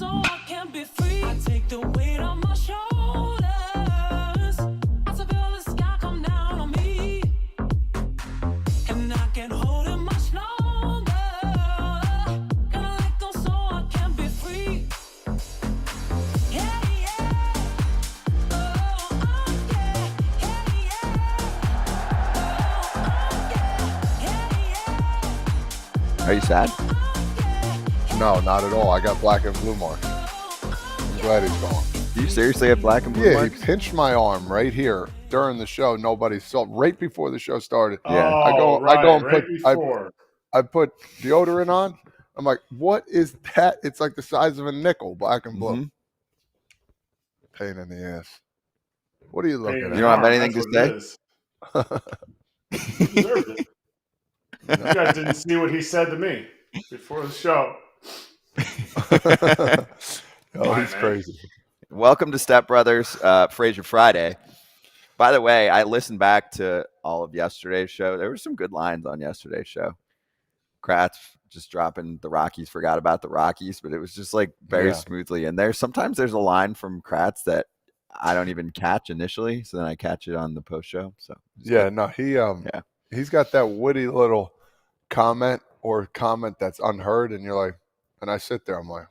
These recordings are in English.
so I can be free. I take the weight on my shoulders. I feel the sky come down on me, and I can't hold it much longer. Gonna let go so I can be free. Yeah, yeah. Oh, yeah. Yeah, yeah. Oh, yeah. Are you sad? No, not at all. I got black and blue marks. I'm glad he's gone. Do you seriously have black and blue Yeah, marks? he pinched my arm right here during the show. Nobody saw. Right before the show started. Yeah. I go and right put before. I put deodorant on. I'm like, what is that? It's like the size of a nickel, black and blue. Pain in the ass. What are you looking at? You don't have anything to say? You deserved it. You guys didn't see what he said to me before the show. Oh, he's crazy. Welcome to Step Brothers, Frazier Friday. By the way, I listened back to all of yesterday's show. There were some good lines on yesterday's show. Kratz just dropping the Rockies, forgot about the Rockies, but it was just like very smoothly. And sometimes there's a line from Kratz that I don't even catch initially, so then I catch it on the post show. So he's got that witty little comment that's unheard, and you're like, and I sit there, I'm like,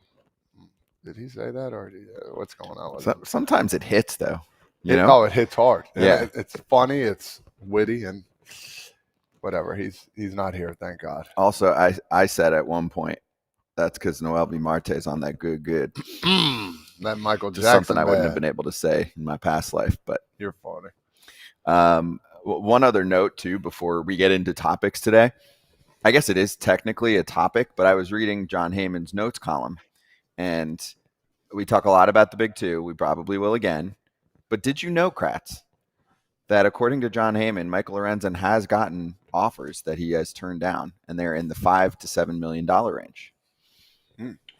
did he say that, or what's going on with it? Sometimes it hits though. It hits hard. Yeah, it's funny, it's witty, and whatever. He's not here, thank God. Also, I said at one point that's because Noel B. Marte's on that good. That Michael Just Jackson something I wouldn't have been able to say in my past life, but you're funny. One other note too before we get into topics today. I guess it is technically a topic, but I was reading John Heyman's notes column, and we talk a lot about the big two. We probably will again. But did you know, Kratz, that according to John Heyman, Michael Lorenzen has gotten offers that he has turned down, and they're in the $5 to $7 million range.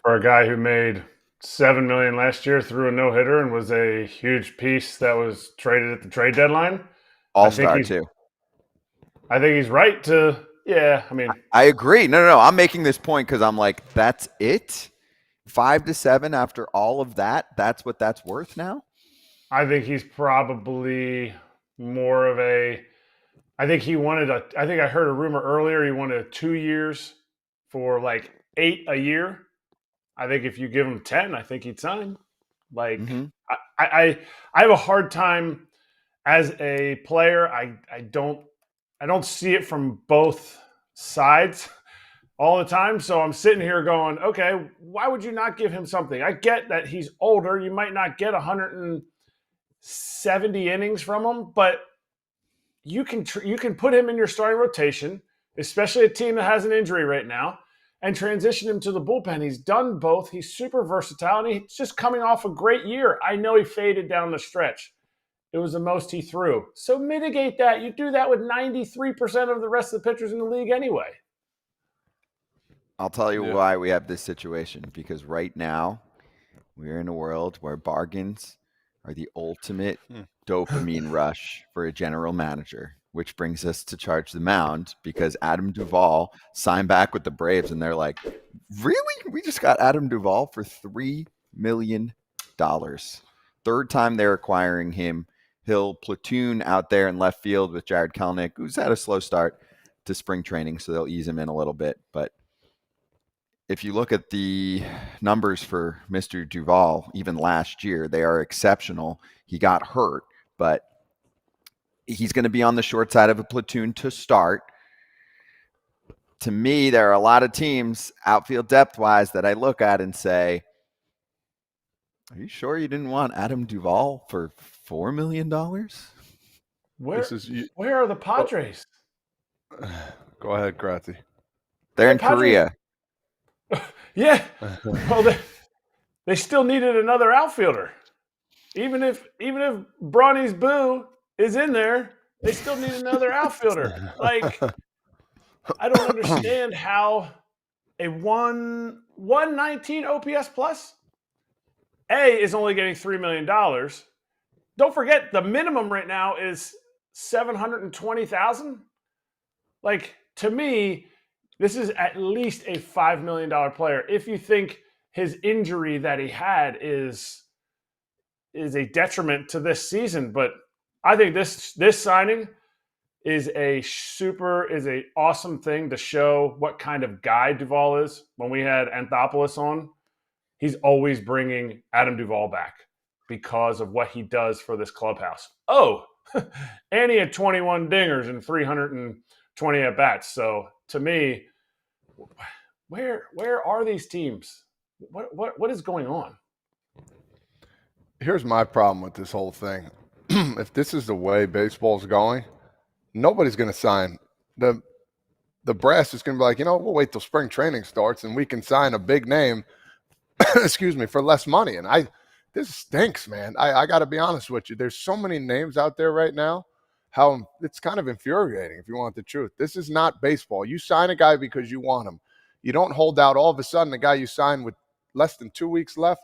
For a guy who made $7 million last year through a no-hitter and was a huge piece that was traded at the trade deadline. All-star too. I think he's right to. Yeah, I mean, I agree. No. I'm making this point because I'm like, that's it? 5 to 7 after all of that? That's what that's worth now? I think he's probably more of a. I think he wanted a. I think I heard a rumor earlier. He wanted 2 years for like $8 a year. I think if you give him 10, I think he'd sign. Like, I have a hard time as a player. I don't see it from both sides all the time. So I'm sitting here going, okay, why would you not give him something? I get that he's older. You might not get 170 innings from him, but you can put him in your starting rotation, especially a team that has an injury right now, and transition him to the bullpen. He's done both. He's super versatile, and he's just coming off a great year. I know he faded down the stretch. It was the most he threw. So mitigate that. You do that with 93% of the rest of the pitchers in the league anyway. I'll tell you why we have this situation. Because right now, we're in a world where bargains are the ultimate dopamine rush for a general manager, which brings us to charge the mound because Adam Duvall signed back with the Braves, and they're like, really? We just got Adam Duvall for $3 million. Third time they're acquiring him. He'll platoon out there in left field with Jared Kelenic, who's had a slow start to spring training, so they'll ease him in a little bit. But if you look at the numbers for Mr. Duvall, even last year, they are exceptional. He got hurt, but he's going to be on the short side of a platoon to start. To me, there are a lot of teams outfield depth-wise that I look at and say, are you sure you didn't want Adam Duvall for $4 million? Where are the Padres? Go ahead, Kratzy. They're in Korea. Yeah. Well, they still needed another outfielder. Even if Bronny's Boo is in there, they still need another outfielder. Like, I don't understand how a 119 OPS plus is only getting $3 million. Don't forget the minimum right now is $720,000. Like, to me, this is at least a $5 million player. If you think his injury that he had is a detriment to this season. But I think this signing is a awesome thing to show what kind of guy Duvall is. When we had Anthopoulos on, he's always bringing Adam Duvall back because of what he does for this clubhouse. Oh, and he had 21 dingers and 320 at bats. So to me, where are these teams? What is going on? Here's my problem with this whole thing. If this is the way baseball's going, nobody's going to sign. The brass is going to be like, we'll wait till spring training starts and we can sign a big name, excuse me, for less money. And this stinks, man. I got to be honest with you. There's so many names out there right now. How it's kind of infuriating, if you want the truth. This is not baseball. You sign a guy because you want him. You don't hold out all of a sudden the guy you signed with less than 2 weeks left,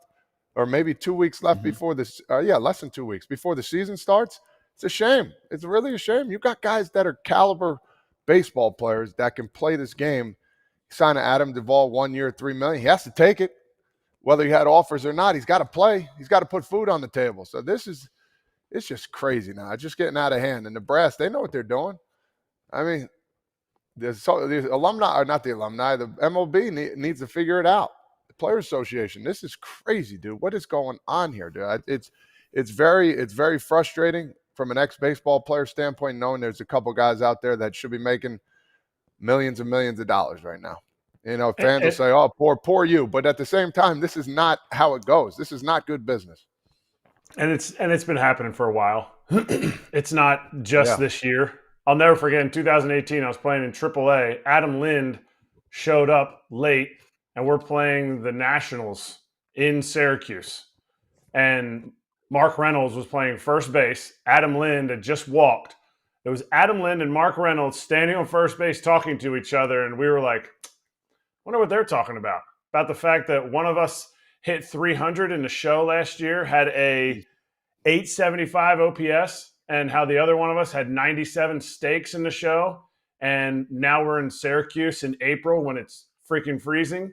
or maybe 2 weeks left before this. Less than 2 weeks before the season starts. It's a shame. It's really a shame. You got guys that are caliber baseball players that can play this game. Sign Adam Duvall 1 year, $3 million. He has to take it, whether he had offers or not. He's got to play. He's got to put food on the table. So it's just crazy now. It's just getting out of hand. And the brass, they know what they're doing. I mean, the alumni, or not the alumni, the MLB needs to figure it out. The Players Association, this is crazy, dude. What is going on here, dude? It's very frustrating from an ex-baseball player standpoint, knowing there's a couple guys out there that should be making millions and millions of dollars right now. Fans will say, "Oh, poor you," but at the same time, this is not how it goes. This is not good business. And it's been happening for a while. It's not just this year. I'll never forget in 2018, I was playing in AAA. Adam Lind showed up late, and we're playing the Nationals in Syracuse. And Mark Reynolds was playing first base. Adam Lind had just walked. It was Adam Lind and Mark Reynolds standing on first base talking to each other, and we were like, wonder what they're talking about. About the fact that one of us hit 300 in the show last year, had a 875 OPS, and how the other one of us had 97 stakes in the show. And now we're in Syracuse in April when it's freaking freezing.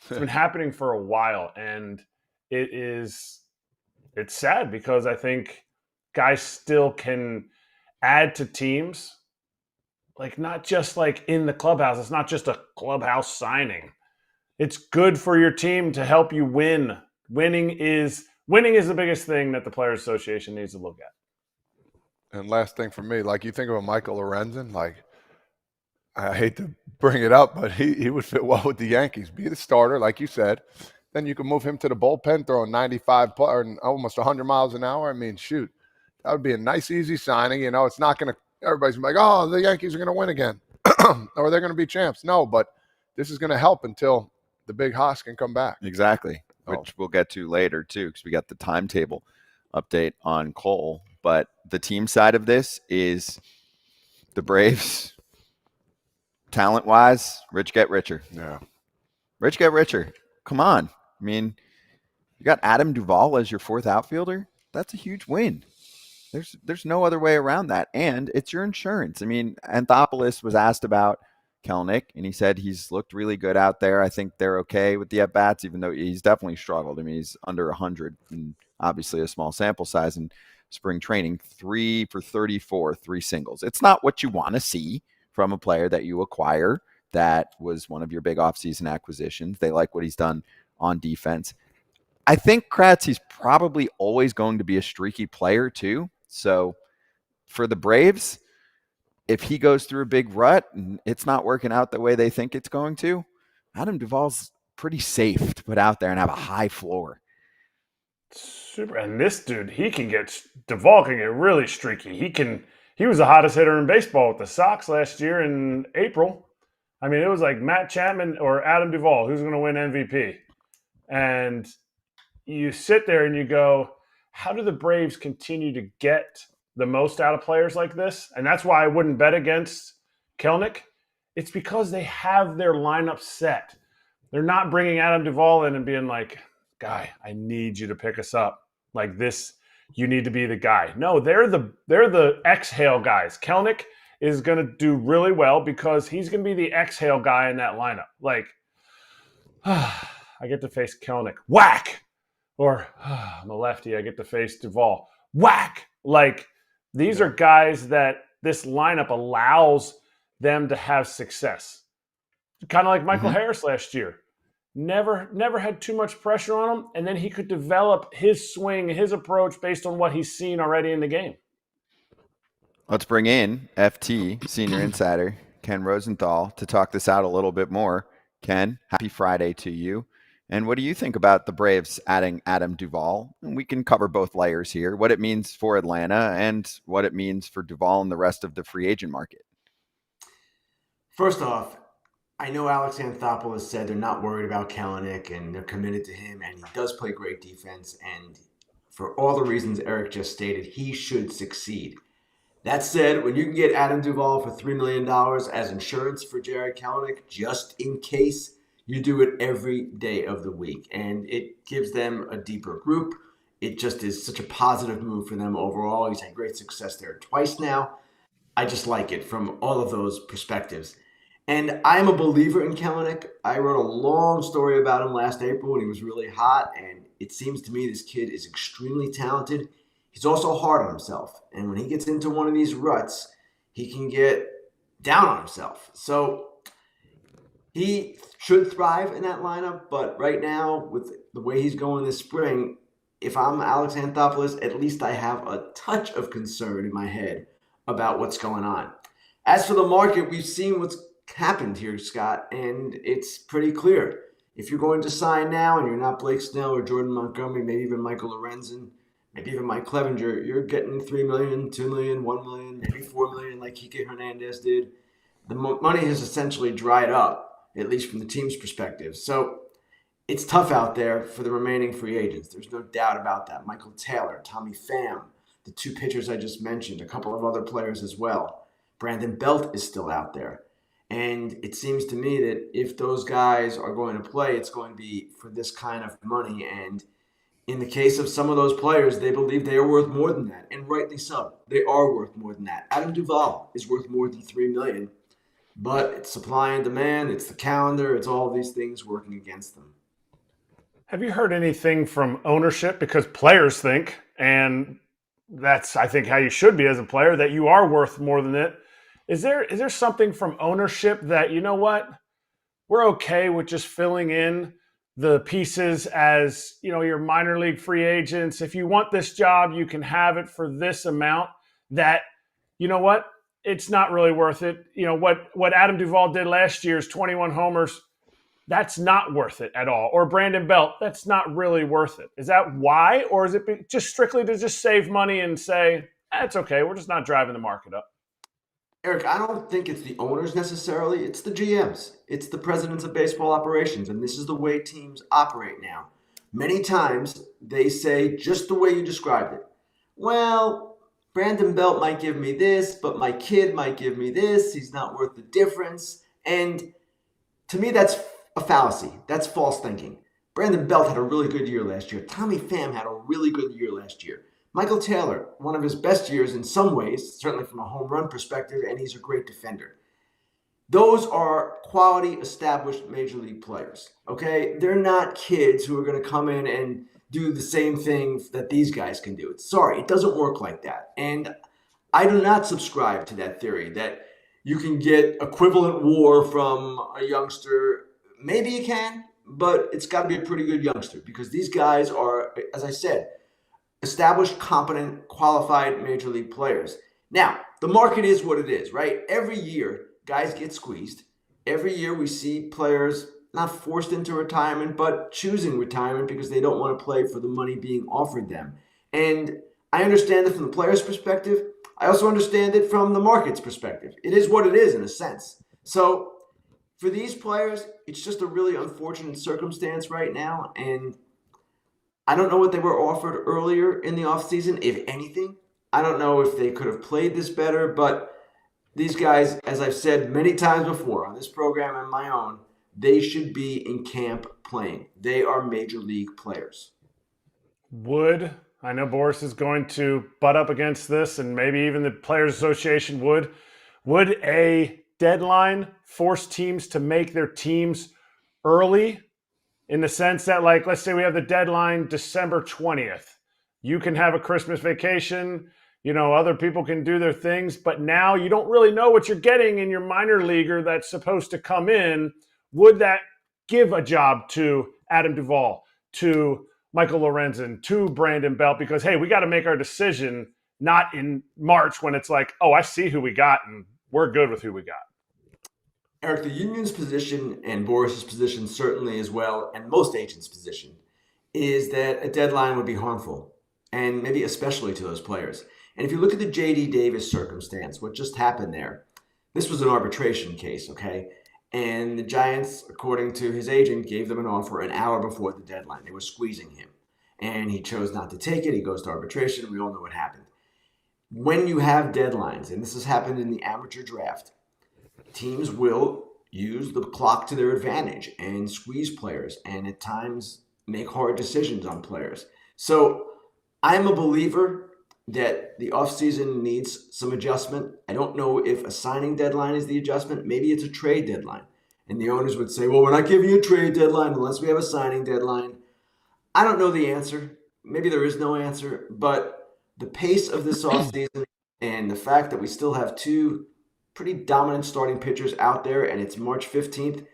It's been happening for a while, and it's sad because I think guys still can add to teams, like not just like in the clubhouse. It's not just a clubhouse signing. It's good for your team to help you win. Winning is the biggest thing that the Players Association needs to look at. And last thing for me, like you think of a Michael Lorenzen, like I hate to bring it up, but he would fit well with the Yankees. Be the starter, like you said. Then you can move him to the bullpen, throwing 95 or almost 100 miles an hour. I mean, shoot, that would be a nice, easy signing. It's not going to – everybody's like, oh, the Yankees are going to win again or they're going to be champs. No, but this is going to help until the big hoss can come back. Exactly, which we'll get to later too, because we got the timetable update on Cole. But the team side of this is the Braves, talent-wise, rich get richer. Yeah. Rich get richer. Come on. I mean, you got Adam Duvall as your fourth outfielder. That's a huge win. There's no other way around that. And it's your insurance. I mean, Anthopoulos was asked about Kelenic, and he said he's looked really good out there. I think they're okay with the at-bats, even though he's definitely struggled. I mean, he's under 100, and obviously a small sample size in spring training. 3 for 34, 3 singles. It's not what you want to see from a player that you acquire. That was one of your big offseason acquisitions. They like what he's done on defense. I think Kratz, he's probably always going to be a streaky player too. So for the Braves, if he goes through a big rut and it's not working out the way they think it's going to, Adam Duvall's pretty safe to put out there and have a high floor. Super. And this dude, Duvall can get really streaky. He was the hottest hitter in baseball with the Sox last year in April. I mean, it was like Matt Chapman or Adam Duvall, who's going to win MVP. And you sit there and you go, how do the Braves continue to get the most out of players like this? And that's why I wouldn't bet against Kelenic. It's because they have their lineup set. They're not bringing Adam Duvall in and being like, guy, I need you to pick us up. Like this, you need to be the guy. No, they're the exhale guys. Kelenic is going to do really well because he's going to be the exhale guy in that lineup. Like, I get to face Kelenic. Whack! Or I'm a lefty. I get to face Duvall. Whack! Like, these are guys that this lineup allows them to have success. Kind of like Michael Harris last year. Never had too much pressure on him, and then he could develop his swing, his approach based on what he's seen already in the game. Let's bring in FT, Senior Insider, Ken Rosenthal, to talk this out a little bit more. Ken, happy Friday to you. And what do you think about the Braves adding Adam Duvall? And we can cover both layers here, what it means for Atlanta and what it means for Duvall and the rest of the free agent market. First off, I know Alex Anthopoulos said they're not worried about Kelenic and they're committed to him, and he does play great defense. And for all the reasons Eric just stated, he should succeed. That said, when you can get Adam Duvall for $3 million as insurance for Gerrit Kelenic, just in case, you do it every day of the week. And it gives them a deeper group. It just is such a positive move for them overall. He's had great success there twice now. I just like it from all of those perspectives. And I'm a believer in Kelenic. I wrote a long story about him last April when he was really hot. And it seems to me this kid is extremely talented. He's also hard on himself. And when he gets into one of these ruts, he can get down on himself. So he should thrive in that lineup. But right now, with the way he's going this spring, if I'm Alex Anthopoulos, at least I have a touch of concern in my head about what's going on. As for the market, we've seen what's happened here, Scott, and it's pretty clear. If you're going to sign now and you're not Blake Snell or Jordan Montgomery, maybe even Michael Lorenzen, maybe even Mike Clevenger, you're getting $3 million, $2 million, $1 million, maybe $4 million like Kike Hernandez did. The money has essentially dried up, at least from the team's perspective. So it's tough out there for the remaining free agents. There's no doubt about that. Michael Taylor, Tommy Pham, the two pitchers I just mentioned, a couple of other players as well. Brandon Belt is still out there. And it seems to me that if those guys are going to play, it's going to be for this kind of money. And in the case of some of those players, they believe they are worth more than that. And rightly so. They are worth more than that. Adam Duvall is worth more than $3 million. But it's supply and demand. It's the calendar. It's all these things working against them. Have you heard anything from ownership? Because players think, and that's, I think, how you should be as a player, that you are worth more than it. Is there something from ownership that, you know what, we're okay with just filling in the pieces as, you know, your minor league free agents? If you want this job, you can have it for this amount. That, you know what, it's not really worth it. You know, what Adam Duvall did last year's 21 homers, that's not worth it at all. Or Brandon Belt, that's not really worth it. Is that why? Or is it just strictly to just save money and say, it's okay, we're just not driving the market up? Eric, I don't think it's the owners necessarily. It's the GMs. It's the presidents of baseball operations. And this is the way teams operate now. Many times they say just the way you described it. Well, Brandon Belt might give me this, but my kid might give me this. He's not worth the difference. And to me, that's a fallacy. That's false thinking. Brandon Belt had a really good year last year. Tommy Pham had a really good year last year. Michael Taylor, one of his best years in some ways, certainly from a home run perspective, and he's a great defender. Those are quality, established major league players, okay? They're not kids who are going to come in and do the same thing that these guys can do. Sorry, it doesn't work like that. And I do not subscribe to that theory that you can get equivalent WAR from a youngster. Maybe you can, but it's got to be a pretty good youngster because these guys are, as I said, established, competent, qualified major league players. Now, the market is what it is, right? Every year, guys get squeezed. Every year we see players not forced into retirement, but choosing retirement because they don't want to play for the money being offered them. And I understand it from the player's perspective. I also understand it from the market's perspective. It is what it is in a sense. So for these players, it's just a really unfortunate circumstance right now. And I don't know what they were offered earlier in the offseason, if anything. I don't know if they could have played this better, but these guys, as I've said many times before on this program and my own, they should be in camp playing. They are major league players. I know Boris is going to butt up against this, and maybe even the Players Association would a deadline force teams to make their teams early in the sense that, like, let's say we have the deadline December 20th. You can have a Christmas vacation. Other people can do their things, but now you don't really know what you're getting in your minor leaguer that's supposed to come in. Would that give a job to Adam Duvall, to Michael Lorenzen, to Brandon Belt? Because, hey, we got to make our decision not in March when it's like, oh, I see who we got and we're good with who we got. Erik, the union's position and Boris's position certainly as well, and most agents' position, is that a deadline would be harmful, and maybe especially to those players. And if you look at the J.D. Davis circumstance, what just happened there, this was an arbitration case, okay? And the Giants, according to his agent, gave them an offer an hour before the deadline. They were squeezing him. And he chose not to take it. He goes to arbitration. We all know what happened. When you have deadlines, and this has happened in the amateur draft, teams will use the clock to their advantage and squeeze players and at times make hard decisions on players. So I'm a believer that the offseason needs some adjustment. I don't know if a signing deadline is the adjustment. Maybe it's a trade deadline. And the owners would say, well, we're not giving you a trade deadline unless we have a signing deadline. I don't know the answer. Maybe there is no answer. But the pace of this offseason and the fact that we still have two pretty dominant starting pitchers out there and it's March 15th,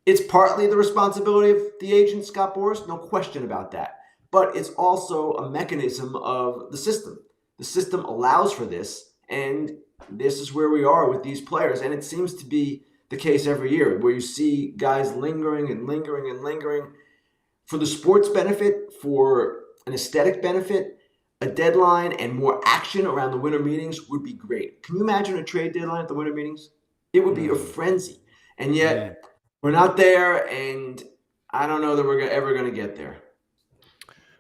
it's partly the responsibility of the agent, Scott Boras, no question about that. But it's also a mechanism of the system. The system allows for this, and this is where we are with these players. And it seems to be the case every year where you see guys lingering and lingering and lingering. For the sports benefit, for an aesthetic benefit, a deadline and more action around the winter meetings would be great. Can you imagine a trade deadline at the winter meetings? It would be a frenzy. And yet we're not there, and I don't know that we're ever going to get there.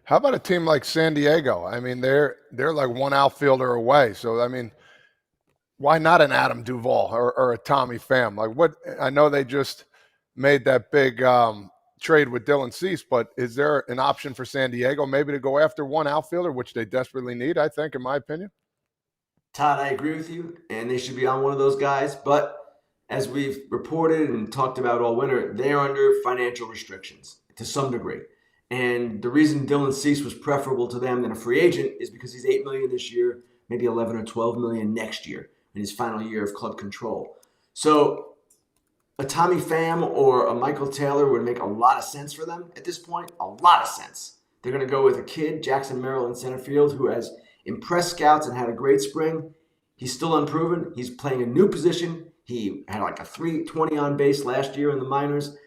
How about a team like San Diego? I mean, they're like one outfielder away. So, I mean, why not an Adam Duvall or a Tommy Pham? Like, what? I know they just made that big trade with Dylan Cease, but is there an option for San Diego maybe to go after one outfielder, which they desperately need, I think, in my opinion? Todd, I agree with you, and they should be on one of those guys. But as we've reported and talked about all winter, they are under financial restrictions to some degree. And the reason Dylan Cease was preferable to them than a free agent is because he's $8 million this year, maybe $11 or $12 million next year in his final year of club control. So a Tommy Pham or a Michael Taylor would make a lot of sense for them at this point, a lot of sense. They're going to go with a kid, Jackson Merrill in center field, who has impressed scouts and had a great spring. He's still unproven. He's playing a new position. He had like a 320 on base last year in the minors.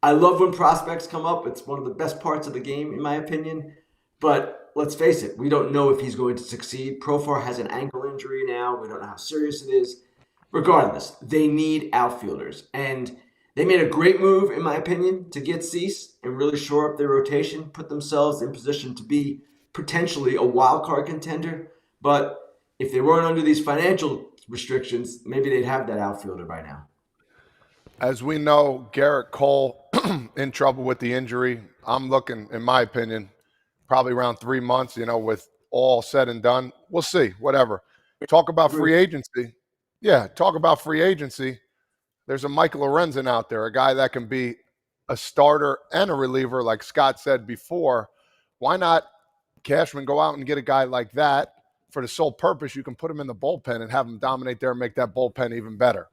I love when prospects come up. It's one of the best parts of the game, in my opinion. But let's face it, we don't know if he's going to succeed. Profar has an ankle injury now. We don't know how serious it is. Regardless, they need outfielders. And they made a great move, in my opinion, to get Cease and really shore up their rotation, put themselves in position to be potentially a wild card contender. But if they weren't under these financial restrictions, maybe they'd have that outfielder by now. As we know, Gerrit Cole in trouble with the injury. I'm looking, in my opinion, probably around 3 months, with all said and done. We'll see, whatever. Talk about free agency. Yeah, talk about free agency. There's a Michael Lorenzen out there, a guy that can be a starter and a reliever, like Scott said before. Why not, Cashman, go out and get a guy like that for the sole purpose you can put him in the bullpen and have him dominate there and make that bullpen even better?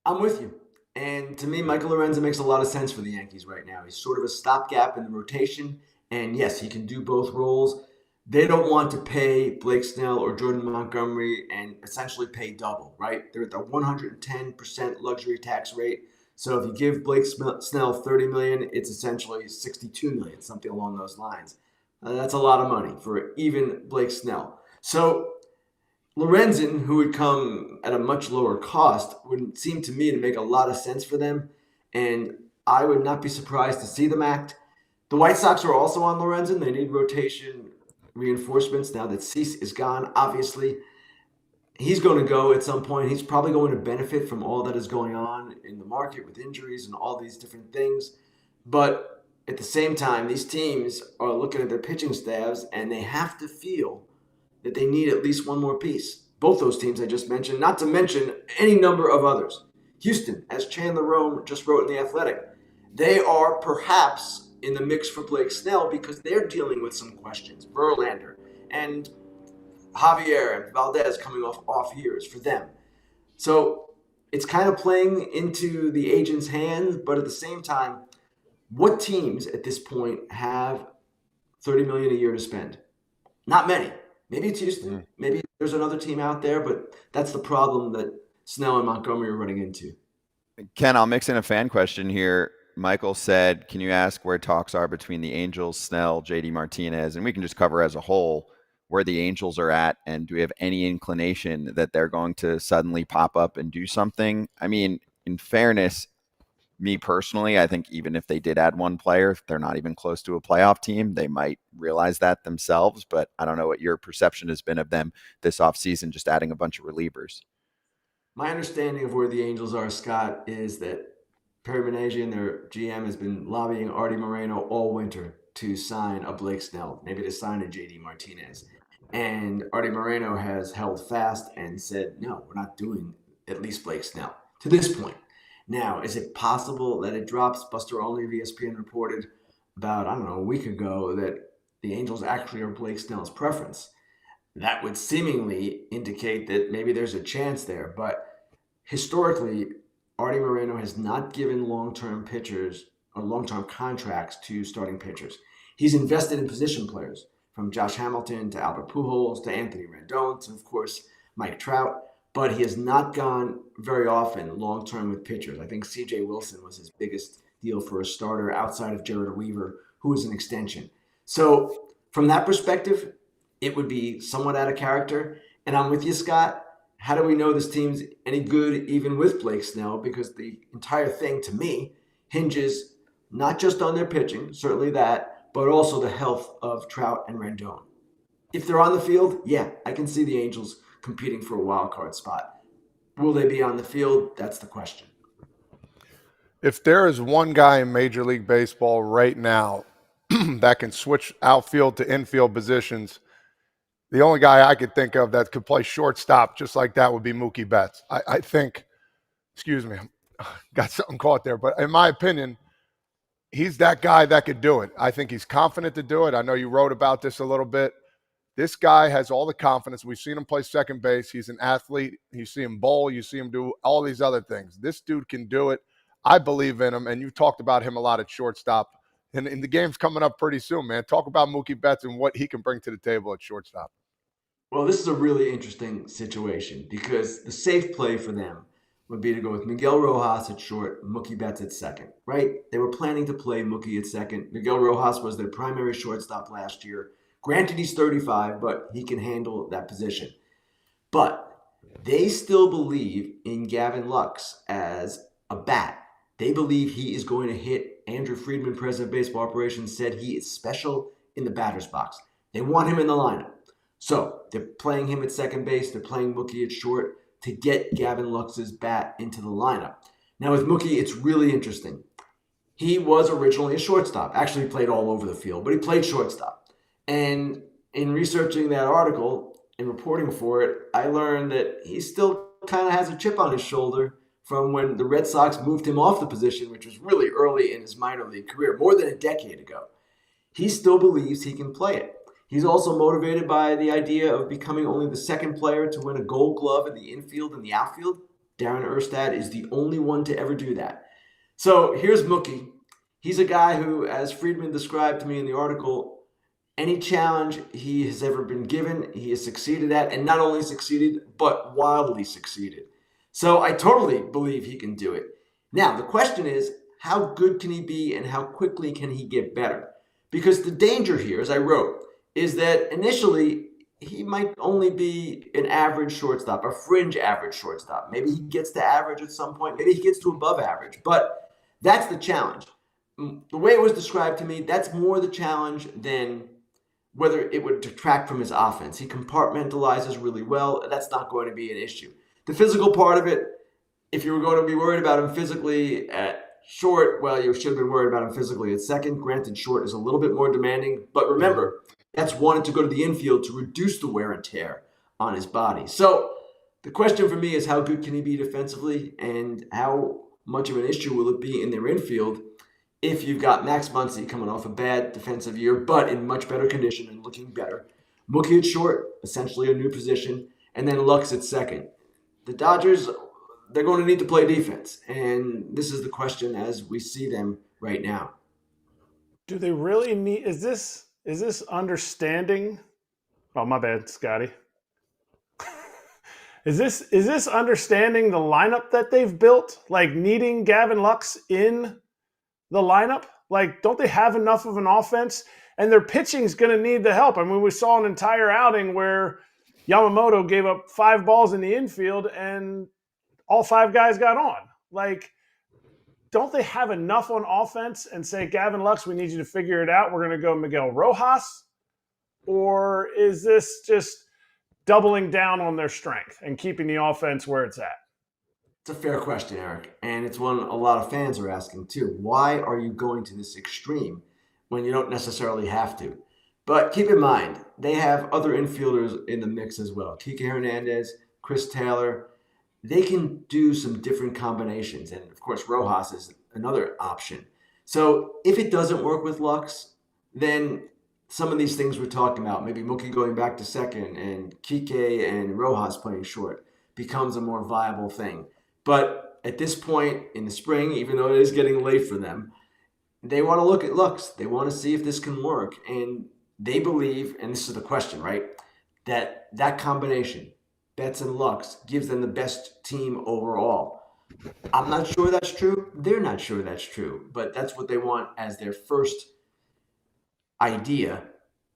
I'm with you. And to me, Michael Lorenzen makes a lot of sense for the Yankees right now. He's sort of a stopgap in the rotation. And yes, he can do both roles. They don't want to pay Blake Snell or Jordan Montgomery and essentially pay double, right? They're at the 110% luxury tax rate. So if you give Blake Snell $30 million, it's essentially $62 million, something along those lines. That's a lot of money for even Blake Snell. So Lorenzen, who would come at a much lower cost, would seem to me to make a lot of sense for them. And I would not be surprised to see them act. The White Sox are also on Lorenzen. They need rotation reinforcements now that Cease is gone. Obviously, he's going to go at some point. He's probably going to benefit from all that is going on in the market with injuries and all these different things. But at the same time, these teams are looking at their pitching staffs, and they have to feel that they need at least one more piece. Both those teams I just mentioned, not to mention any number of others. Houston, as Chandler Rome just wrote in The Athletic, They are perhaps in the mix for Blake Snell because they're dealing with some questions. Verlander and Javier and Valdez coming off years for them. So it's kind of playing into the agent's hands, but at the same time, what teams at this point have $30 million a year to spend? Not many. Maybe it's Houston. Maybe there's another team out there, but that's the problem that Snell and Montgomery are running into. Ken, I'll mix in a fan question here. Michael said, can you ask where talks are between the Angels, Snell, JD Martinez, and we can just cover as a whole where the Angels are at, and do we have any inclination that they're going to suddenly pop up and do something? I mean, in fairness, me personally, I think even if they did add one player, if they're not even close to a playoff team, they might realize that themselves. But I don't know what your perception has been of them this offseason, just adding a bunch of relievers. My understanding of where the Angels are, Scott, is that Perry Managian, their GM, has been lobbying Artie Moreno all winter to sign a Blake Snell, maybe to sign a JD Martinez. And Artie Moreno has held fast and said, no, we're not doing at least Blake Snell to this point. Now, is it possible that it drops? Buster Olney of ESPN reported about, a week ago that the Angels actually are Blake Snell's preference. That would seemingly indicate that maybe there's a chance there. But historically, Artie Moreno has not given long-term pitchers or long-term contracts to starting pitchers. He's invested in position players, from Josh Hamilton to Albert Pujols to Anthony Rendon to, of course, Mike Trout. But he has not gone very often long-term with pitchers. I think C.J. Wilson was his biggest deal for a starter outside of Jared Weaver, who was an extension. So from that perspective, it would be somewhat out of character. And I'm with you, Scott. How do we know this team's any good even with Blake Snell? Because the entire thing, to me, hinges not just on their pitching, certainly that, but also the health of Trout and Rendon. If they're on the field, yeah, I can see the Angels competing for a wild card spot. Will they be on the field? That's the question. If there is one guy in Major League Baseball right now that can switch outfield to infield positions, the only guy I could think of that could play shortstop just like that would be Mookie Betts. I think, excuse me, got something caught there, but in my opinion, he's that guy that could do it. I think he's confident to do it. I know you wrote about this a little bit. This guy has all the confidence. We've seen him play second base. He's an athlete. You see him bowl. You see him do all these other things. This dude can do it. I believe in him, and you talked about him a lot at shortstop. And the game's coming up pretty soon, man. Talk about Mookie Betts and what he can bring to the table at shortstop. Well, this is a really interesting situation because the safe play for them would be to go with Miguel Rojas at short, Mookie Betts at second, right? They were planning to play Mookie at second. Miguel Rojas was their primary shortstop last year. Granted, he's 35, but he can handle that position. But they still believe in Gavin Lux as a bat. They believe he is going to hit. Andrew Friedman, president of baseball operations, said he is special in the batter's box. They want him in the lineup. So they're playing him at second base. They're playing Mookie at short to get Gavin Lux's bat into the lineup. Now with Mookie, it's really interesting. He was originally a shortstop. Actually, he played all over the field, but he played shortstop. And in researching that article and reporting for it, I learned that he still kind of has a chip on his shoulder from when the Red Sox moved him off the position, which was really early in his minor league career, more than a decade ago. He still believes he can play it. He's also motivated by the idea of becoming only the second player to win a Gold Glove in the infield and the outfield. Darren Erstad is the only one to ever do that. So here's Mookie. He's a guy who, as Friedman described to me in the article, any challenge he has ever been given, he has succeeded at, and not only succeeded, but wildly succeeded. So I totally believe he can do it. Now, the question is, how good can he be and how quickly can he get better? Because the danger here, as I wrote, is that initially he might only be an average shortstop, a fringe average shortstop. Maybe he gets to average at some point. Maybe he gets to above average. But that's the challenge. The way it was described to me, that's more the challenge than whether it would detract from his offense. He compartmentalizes really well. That's not going to be an issue. The physical part of it, if you were going to be worried about him physically at short, well, you should have been worried about him physically at second. Granted, short is a little bit more demanding. But remember, that's wanted to go to the infield to reduce the wear and tear on his body. So the question for me is, how good can he be defensively and how much of an issue will it be in their infield? if you've got Max Muncy coming off a bad defensive year, but in much better condition and looking better, Mookie at short, essentially a new position, and then Lux at second. The Dodgers, they're going to need to play defense, and this is the question as we see them right now. Do they really need? Is this understanding? Oh, my bad, Scotty. Is this understanding the lineup that they've built? Like needing Gavin Lux in the lineup? Like, don't they have enough of an offense? And their pitching's going to need the help. I mean, we saw an entire outing where Yamamoto gave up 5 balls in the infield and all 5 guys got on. Like, don't they have enough on offense and say, Gavin Lux, we need you to figure it out. We're going to go Miguel Rojas? Or is this just doubling down on their strength and keeping the offense where it's at? It's a fair question, Eric, and it's one a lot of fans are asking too. Why are you going to this extreme when you don't necessarily have to? But keep in mind, they have other infielders in the mix as well. Kike Hernandez, Chris Taylor. They can do some different combinations, and of course, Rojas is another option. So if it doesn't work with Lux, then some of these things we're talking about, maybe Mookie going back to second and Kike and Rojas playing short, becomes a more viable thing. But at this point in the spring, even though it is getting late for them, they want to look at Lux. They want to see if this can work. And they believe, and this is the question, right, that combination, Betts and Lux, gives them the best team overall. I'm not sure that's true. They're not sure that's true. But that's what they want as their first idea.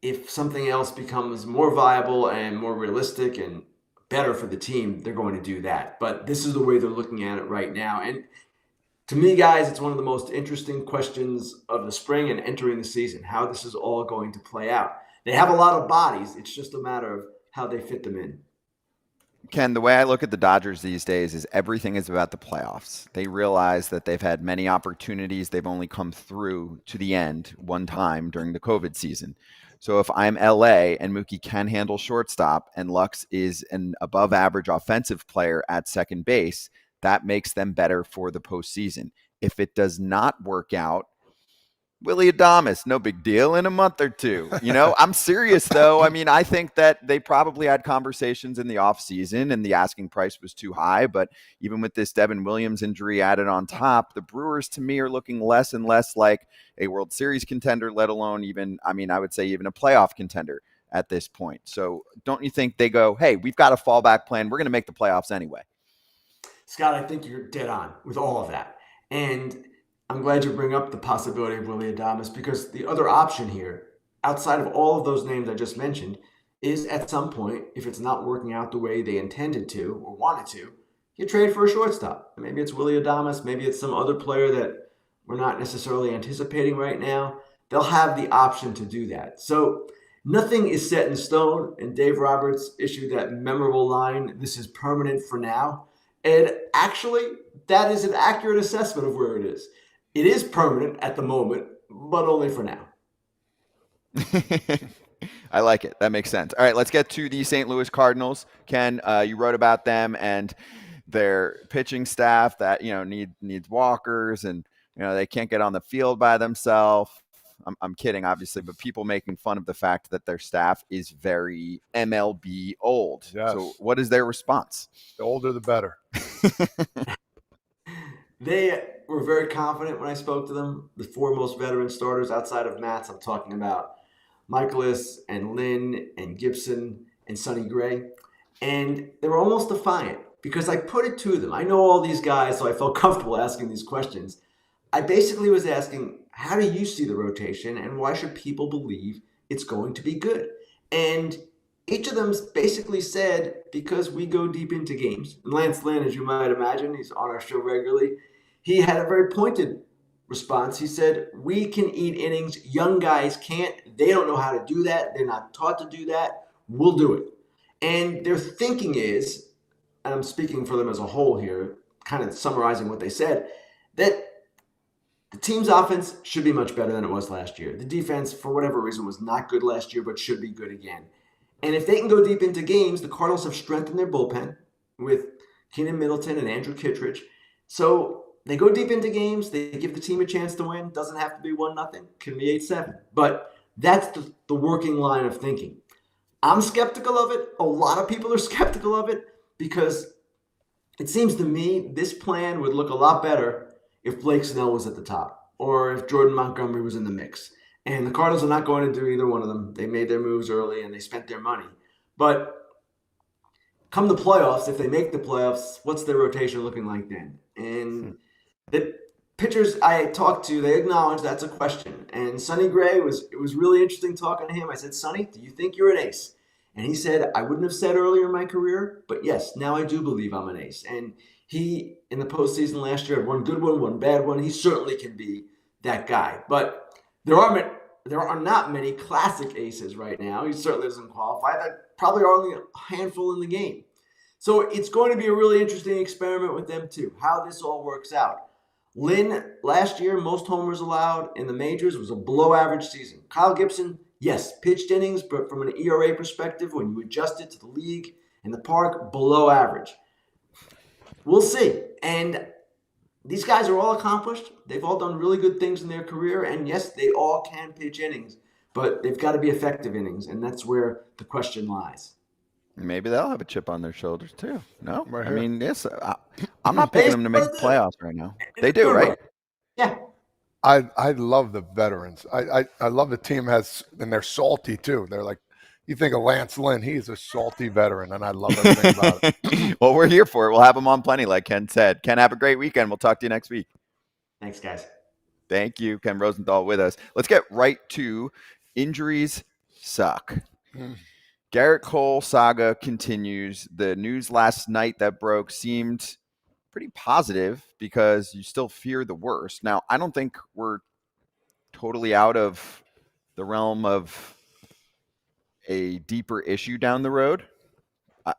If something else becomes more viable and more realistic and better for the team, they're going to do that. But this is the way they're looking at it right now. And to me, guys, it's one of the most interesting questions of the spring and entering the season, how this is all going to play out. They have a lot of bodies. It's just a matter of how they fit them in. Ken, the way I look at the Dodgers these days is everything is about the playoffs. They realize that they've had many opportunities. They've only come through to the end one time during the COVID season. So if I'm LA and Mookie can handle shortstop and Lux is an above average offensive player at second base, that makes them better for the postseason. If it does not work out, Willy Adames, no big deal in a month or two. You know, I'm serious though. I mean, I think that they probably had conversations in the offseason and the asking price was too high. But even with this Devin Williams injury added on top, the Brewers to me are looking less and less like a World Series contender, let alone even, I mean, I would say even a playoff contender at this point. So don't you think they go, hey, we've got a fallback plan. We're going to make the playoffs anyway. Scott, I think you're dead on with all of that. And I'm glad you bring up the possibility of Willy Adames, because the other option here, outside of all of those names I just mentioned, is at some point, if it's not working out the way they intended to or wanted to, you trade for a shortstop. Maybe it's Willy Adames, maybe it's some other player that we're not necessarily anticipating right now. They'll have the option to do that. So nothing is set in stone, and Dave Roberts issued that memorable line, "This is permanent for now." And actually, that is an accurate assessment of where it is. It is permanent at the moment, but only for now. I like it. That makes sense. All right, let's get to the St. Louis Cardinals. Ken, you wrote about them and their pitching staff that, you know, needs walkers and, you know, they can't get on the field by themselves. I'm kidding, obviously, but people making fun of the fact that their staff is very MLB old. Yes. So what is their response? The older, the better. They were very confident when I spoke to them. The 4 most veteran starters outside of Matz, I'm talking about Michaelis and Lynn and Gibson and Sonny Gray. And they were almost defiant because I put it to them. I know all these guys, so I felt comfortable asking these questions. I basically was asking, how do you see the rotation and why should people believe it's going to be good? And each of them basically said, because we go deep into games. And Lance Lynn, as you might imagine, he's on our show regularly. He had a very pointed response. He said, we can eat innings. Young guys can't. They don't know how to do that. They're not taught to do that. We'll do it. And their thinking is, and I'm speaking for them as a whole here, kind of summarizing what they said, that the team's offense should be much better than it was last year. The defense, for whatever reason, was not good last year, but should be good again. And if they can go deep into games, the Cardinals have strengthened their bullpen with Keenan Middleton and Andrew Kittredge. So they go deep into games. They give the team a chance to win. Doesn't have to be 1-0. Can be 8-7. But that's the working line of thinking. I'm skeptical of it. A lot of people are skeptical of it because it seems to me this plan would look a lot better if Blake Snell was at the top or if Jordan Montgomery was in the mix. And the Cardinals are not going to do either one of them. They made their moves early and they spent their money. But come the playoffs, if they make the playoffs, what's their rotation looking like then? And the pitchers I talked to, they acknowledge that's a question. And Sonny Gray, it was really interesting talking to him. I said, Sonny, do you think you're an ace? And he said, I wouldn't have said earlier in my career, but yes, now I do believe I'm an ace. And he, in the postseason last year, had one good one, one bad one. He certainly can be that guy. But there are not many classic aces right now. He certainly doesn't qualify. There probably are only a handful in the game. So it's going to be a really interesting experiment with them too, how this all works out. Lynn, last year, most homers allowed in the majors was a below average season. Kyle Gibson, yes, pitched innings, but from an ERA perspective, when you adjust it to the league and the park, below average. We'll see. And these guys are all accomplished. They've all done really good things in their career. And yes, they all can pitch innings, but they've got to be effective innings. And that's where the question lies. Maybe they'll have a chip on their shoulders too. No, Right I here. mean, yes, I'm not picking them to make the playoffs right now. They do, right? Yeah. I love the veterans. I love the team has, and they're salty too. They're like, you think of Lance Lynn, he's a salty veteran, and I love everything about it. Well, we're here for it. We'll have him on plenty, like Ken said. Ken, have a great weekend. We'll talk to you next week. Thanks, guys. Thank you, Ken Rosenthal, with us. Let's get right to injuries suck. Gerrit Cole saga continues. The news last night that broke seemed pretty positive because you still fear the worst. Now, I don't think we're totally out of the realm of a deeper issue down the road.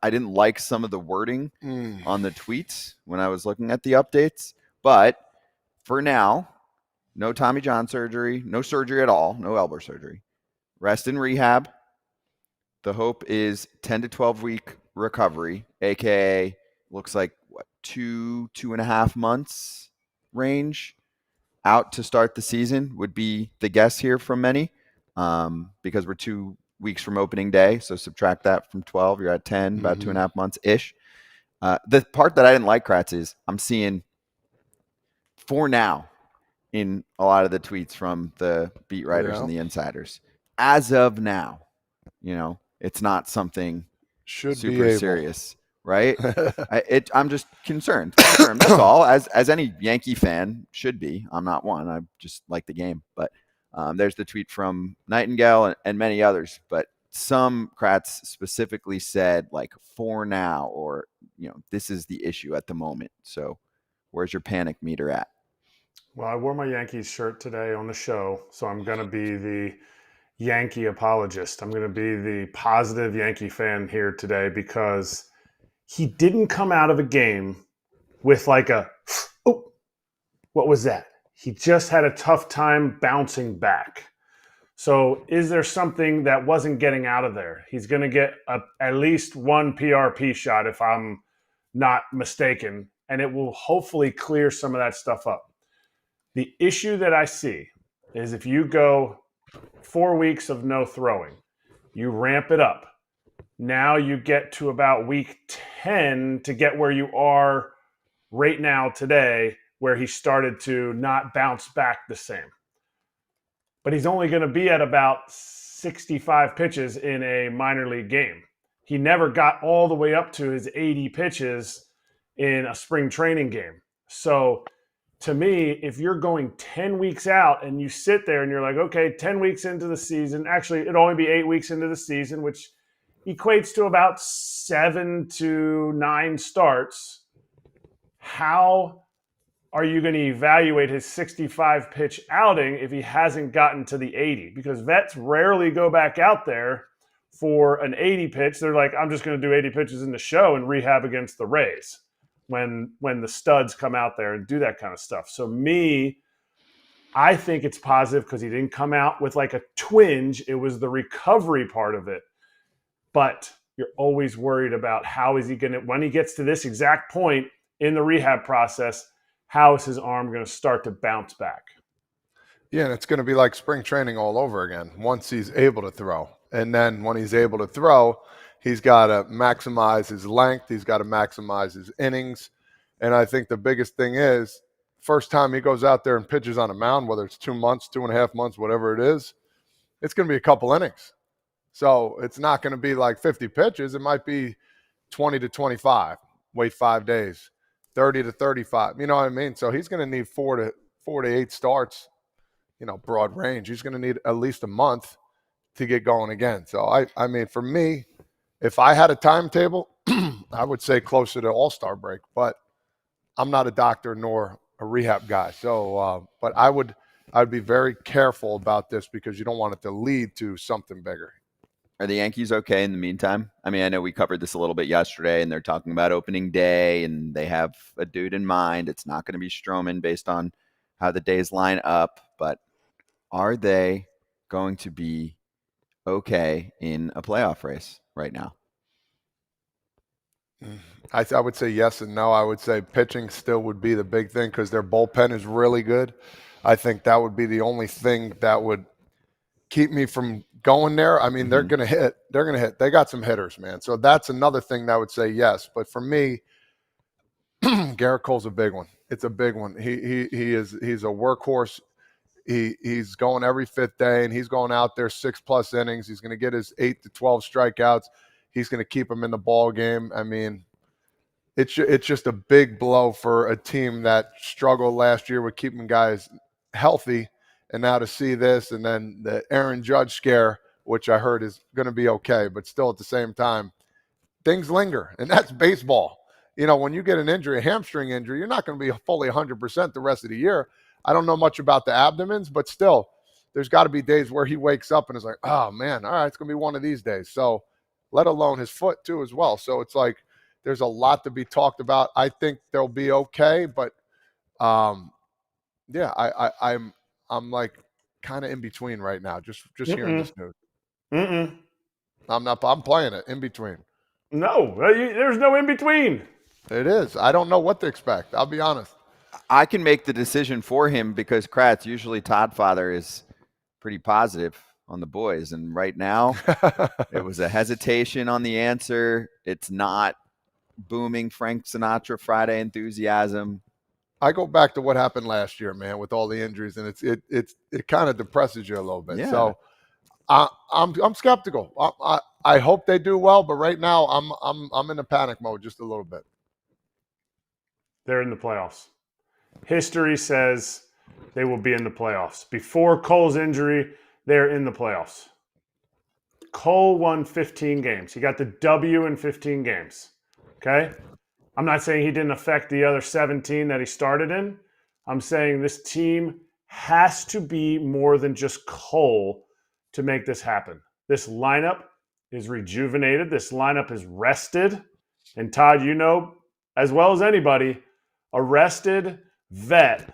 I didn't like some of the wording on the tweets when I was looking at the updates, but for now, no Tommy John surgery, no surgery at all, no elbow surgery. Rest in rehab. The hope is 10 to 12 week recovery, aka looks like what, 2.5 months range out to start the season would be the guess here from many, because we're 2 weeks from opening day. So subtract that from 12, you're at 10, about 2.5 months ish. The part that I didn't like, Kratz, is I'm seeing for now in a lot of the tweets from the beat writers and the insiders. As of now, it's not something super serious, right? I'm just concerned. That's all, as any Yankee fan should be. I'm not one. I just like the game. But there's the tweet from Nightingale and many others. But some Kratz specifically said, like, for now, or, this is the issue at the moment. So where's your panic meter at? Well, I wore my Yankees shirt today on the show, so I'm going to be the Yankee apologist. I'm going to be the positive Yankee fan here today because he didn't come out of a game with like oh, what was that? He just had a tough time bouncing back. So is there something that wasn't getting out of there? He's going to get at least one PRP shot if I'm not mistaken, and it will hopefully clear some of that stuff up. The issue that I see is if you go 4 weeks of no throwing, you ramp it up. Now you get to about week 10 to get where you are right now today, where he started to not bounce back the same. But he's only going to be at about 65 pitches in a minor league game. He never got all the way up to his 80 pitches in a spring training game. So to me, if you're going 10 weeks out and you sit there and you're like, okay, 10 weeks into the season, actually it'd only be 8 weeks into the season, which equates to about 7 to 9 starts. How are you going to evaluate his 65 pitch outing if he hasn't gotten to the 80? Because vets rarely go back out there for an 80 pitch. They're like, I'm just going to do 80 pitches in the show and rehab against the Rays when the studs come out there and do that kind of stuff. So I think it's positive because he didn't come out with like a twinge. It was the recovery part of it. But you're always worried about how is he going to, when he gets to this exact point in the rehab process, how is his arm going to start to bounce back? Yeah, and it's going to be like spring training all over again once he's able to throw. And then when he's able to throw, he's got to maximize his length. He's got to maximize his innings. And I think the biggest thing is, first time he goes out there and pitches on a mound, whether it's 2 months, 2.5 months, whatever it is, it's going to be a couple innings. So it's not going to be like 50 pitches. It might be 20 to 25, wait 5 days, 30 to 35. You know what I mean? So he's going to need 4 to 8 starts, broad range. He's going to need at least a month to get going again. So, I mean, for me, if I had a timetable, I would say closer to All-Star break. But I'm not a doctor nor a rehab guy. So, but I'd be very careful about this because you don't want it to lead to something bigger. Are the Yankees okay in the meantime? I mean, I know we covered this a little bit yesterday, and they're talking about opening day, and they have a dude in mind. It's not going to be Stroman based on how the days line up, but are they going to be okay in a playoff race right now? I would say yes and no. I would say pitching still would be the big thing because their bullpen is really good. I think that would be the only thing that would keep me from going there. I mean, they're going to hit. They're going to hit. They got some hitters, man. So that's another thing that I would say yes. But for me, Gerrit Cole's a big one. It's a big one. He's a workhorse. He's going every 5th day, and he's going out there 6+ innings. He's going to get his 8 to 12 strikeouts. He's going to keep him in the ball game. I mean, it's just a big blow for a team that struggled last year with keeping guys healthy, and now to see this, and then the Aaron Judge scare, which I heard is going to be okay, but still at the same time, things linger, and that's baseball. When you get an injury, a hamstring injury, you're not going to be fully 100% the rest of the year. I don't know much about the abdomens, but still, there's got to be days where he wakes up and is like, oh, man, all right, it's going to be one of these days. So let alone his foot, too, as well. So it's like there's a lot to be talked about. I think they'll be okay, but, yeah, I'm like kind of in between right now, just hearing this news. I'm playing it in between. No, there's no in between. It is. I don't know what to expect. I'll be honest. I can make the decision for him because Kratz, usually Todd Father is pretty positive on the boys. And right now it was a hesitation on the answer. It's not booming Frank Sinatra Friday enthusiasm. I go back to what happened last year, man, with all the injuries, and it kind of depresses you a little bit. Yeah. So I'm skeptical. I hope they do well, but right now I'm in a panic mode just a little bit. They're in the playoffs. History says they will be in the playoffs. Before Cole's injury, they're in the playoffs. Cole won 15 games. He got the W in 15 games. Okay? I'm not saying he didn't affect the other 17 that he started in. I'm saying this team has to be more than just Cole to make this happen. This lineup is rejuvenated. This lineup is rested. And Todd, you know as well as anybody, a rested vet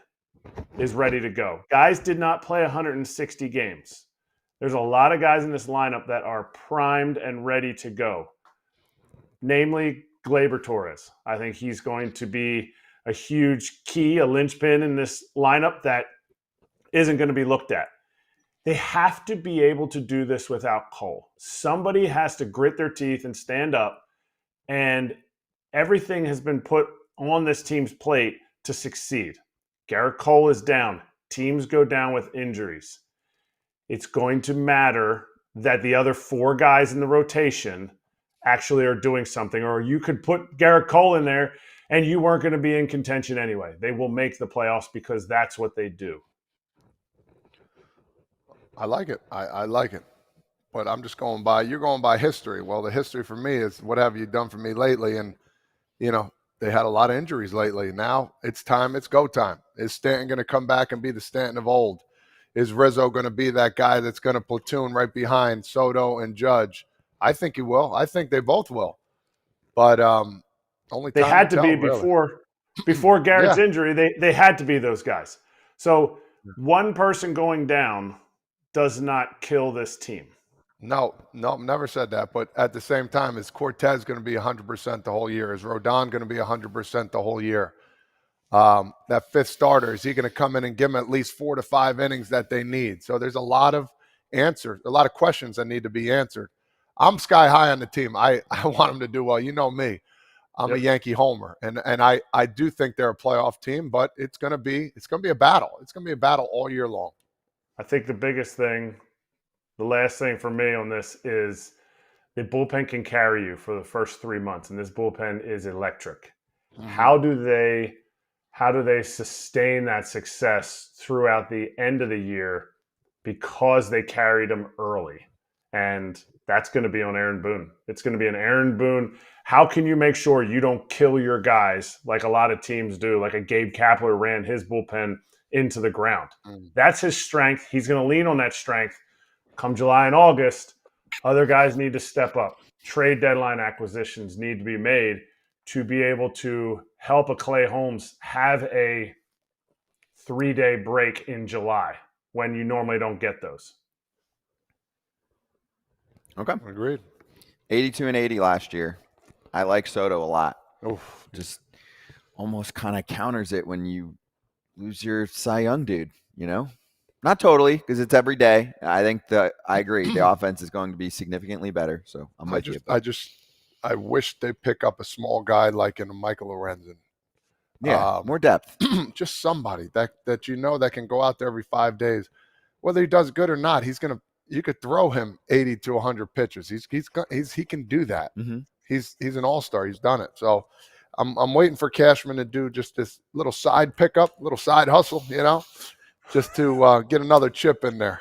is ready to go. Guys did not play 160 games. There's a lot of guys in this lineup that are primed and ready to go. Namely, Gleyber Torres. I think he's going to be a huge key, a linchpin in this lineup that isn't going to be looked at. They have to be able to do this without Cole. Somebody has to grit their teeth and stand up, and everything has been put on this team's plate to succeed. Gerrit Cole is down. Teams go down with injuries. It's going to matter that the other 4 guys in the rotation actually are doing something, or you could put Gerrit Cole in there and you weren't going to be in contention anyway. They will make the playoffs because that's what they do. I like it. I like it. But I'm just you're going by history. Well, the history for me is what have you done for me lately? And, they had a lot of injuries lately. Now it's time. It's go time. Is Stanton going to come back and be the Stanton of old? Is Rizzo going to be that guy that's going to platoon right behind Soto and Judge? I think he will. I think they both will. But only they time had to tell, be really. before Garrett's injury. They had to be those guys. So one person going down does not kill this team. No, never said that. But at the same time, is Cortez going to be 100% the whole year? Is Rodon going to be 100% the whole year? that fifth starter, is he going to come in and give them at least 4 to 5 innings that they need? So there's a lot of answers, a lot of questions that need to be answered. I'm sky high on the team. I want them to do well. You know me. I'm a Yankee homer, and I do think they're a playoff team, but it's going to be a battle. It's going to be a battle all year long. I think the biggest thing, the last thing for me on this is the bullpen can carry you for the first 3 months, and this bullpen is electric. Mm-hmm. How do they sustain that success throughout the end of the year because they carried them early? And that's going to be on Aaron Boone. It's going to be an Aaron Boone. How can you make sure you don't kill your guys like a lot of teams do, like a Gabe Kapler ran his bullpen into the ground? That's his strength. He's going to lean on that strength. Come July and August, other guys need to step up. Trade deadline acquisitions need to be made to be able to help a Clay Holmes have a 3-day break in July when you normally don't get those. Okay. Agreed. 82 and 80 last year. I like Soto a lot. Oof. Just almost kind of counters it when you lose your Cy Young dude, you know? Not totally, because it's every day. I agree. The offense is going to be significantly better. So I'm with you. I wish they pick up a small guy like in a Michael Lorenzen. Yeah, more depth. Just somebody that you know that can go out there every 5 days. Whether he does good or not, you could throw him 80 to 100 pitches. He can do that. Mm-hmm. He's an all-star. He's done it. So I'm waiting for Cashman to do just this little side pickup, little side hustle, you know, just to get another chip in there.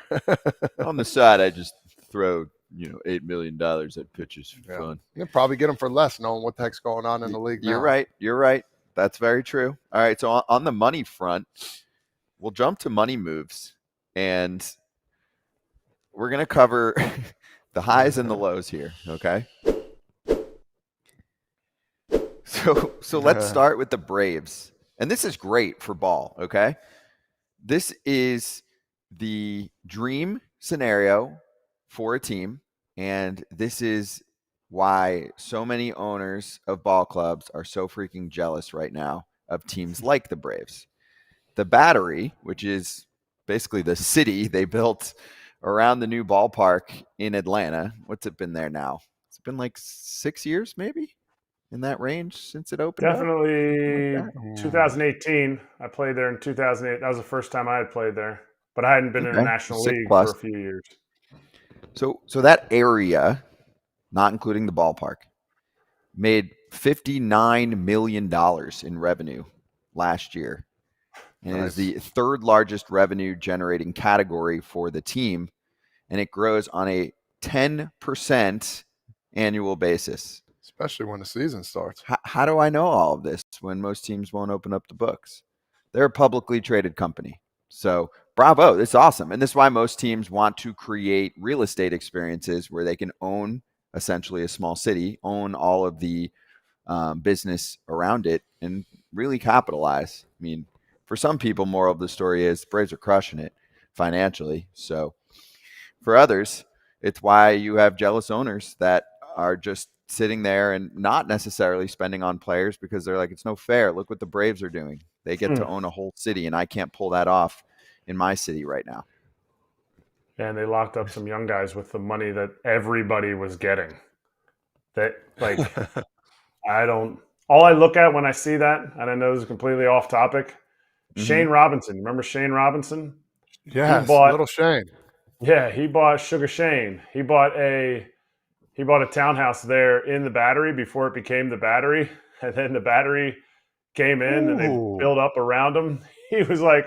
On the side, I just throw $8 million at pitches for fun. You'll probably get him for less, knowing what the heck's going on in the league now. You're right. That's very true. All right, so on the money front, we'll jump to money moves, and we're going to cover the highs and the lows here, okay? So let's start with the Braves. And this is great for ball, okay? This is the dream scenario for a team, and this is why so many owners of ball clubs are so freaking jealous right now of teams like the Braves. The Battery, which is basically the city they built around the new ballpark in Atlanta. What's it been there now? It's been like 6 years, maybe, in that range since it opened. Definitely 2018. I played there in 2008. That was the first time I had played there, but I hadn't been in the National League for a few years. So that area, not including the ballpark, made $59 million in revenue last year. And it is the third largest revenue generating category for the team. And it grows on a 10% annual basis. Especially when the season starts. How do I know all of this when most teams won't open up the books? They're a publicly traded company. So bravo, it's awesome. And this is why most teams want to create real estate experiences where they can own essentially a small city, own all of the business around it, and really capitalize. I mean, for some people, moral of the story is the Braves are crushing it financially. So for others, it's why you have jealous owners that are just sitting there and not necessarily spending on players because they're like, it's no fair. Look what the Braves are doing. They get to own a whole city, and I can't pull that off in my city right now. And they locked up some young guys with the money that everybody was getting. That, like, all I look at when I see that, and I know this is completely off topic, Shane Robinson. Remember Shane Robinson? Yes, little Shane. Yeah, he bought Sugar Shane. He bought a townhouse there in the Battery before it became the Battery, and then the Battery came in and they built up around him. He was like,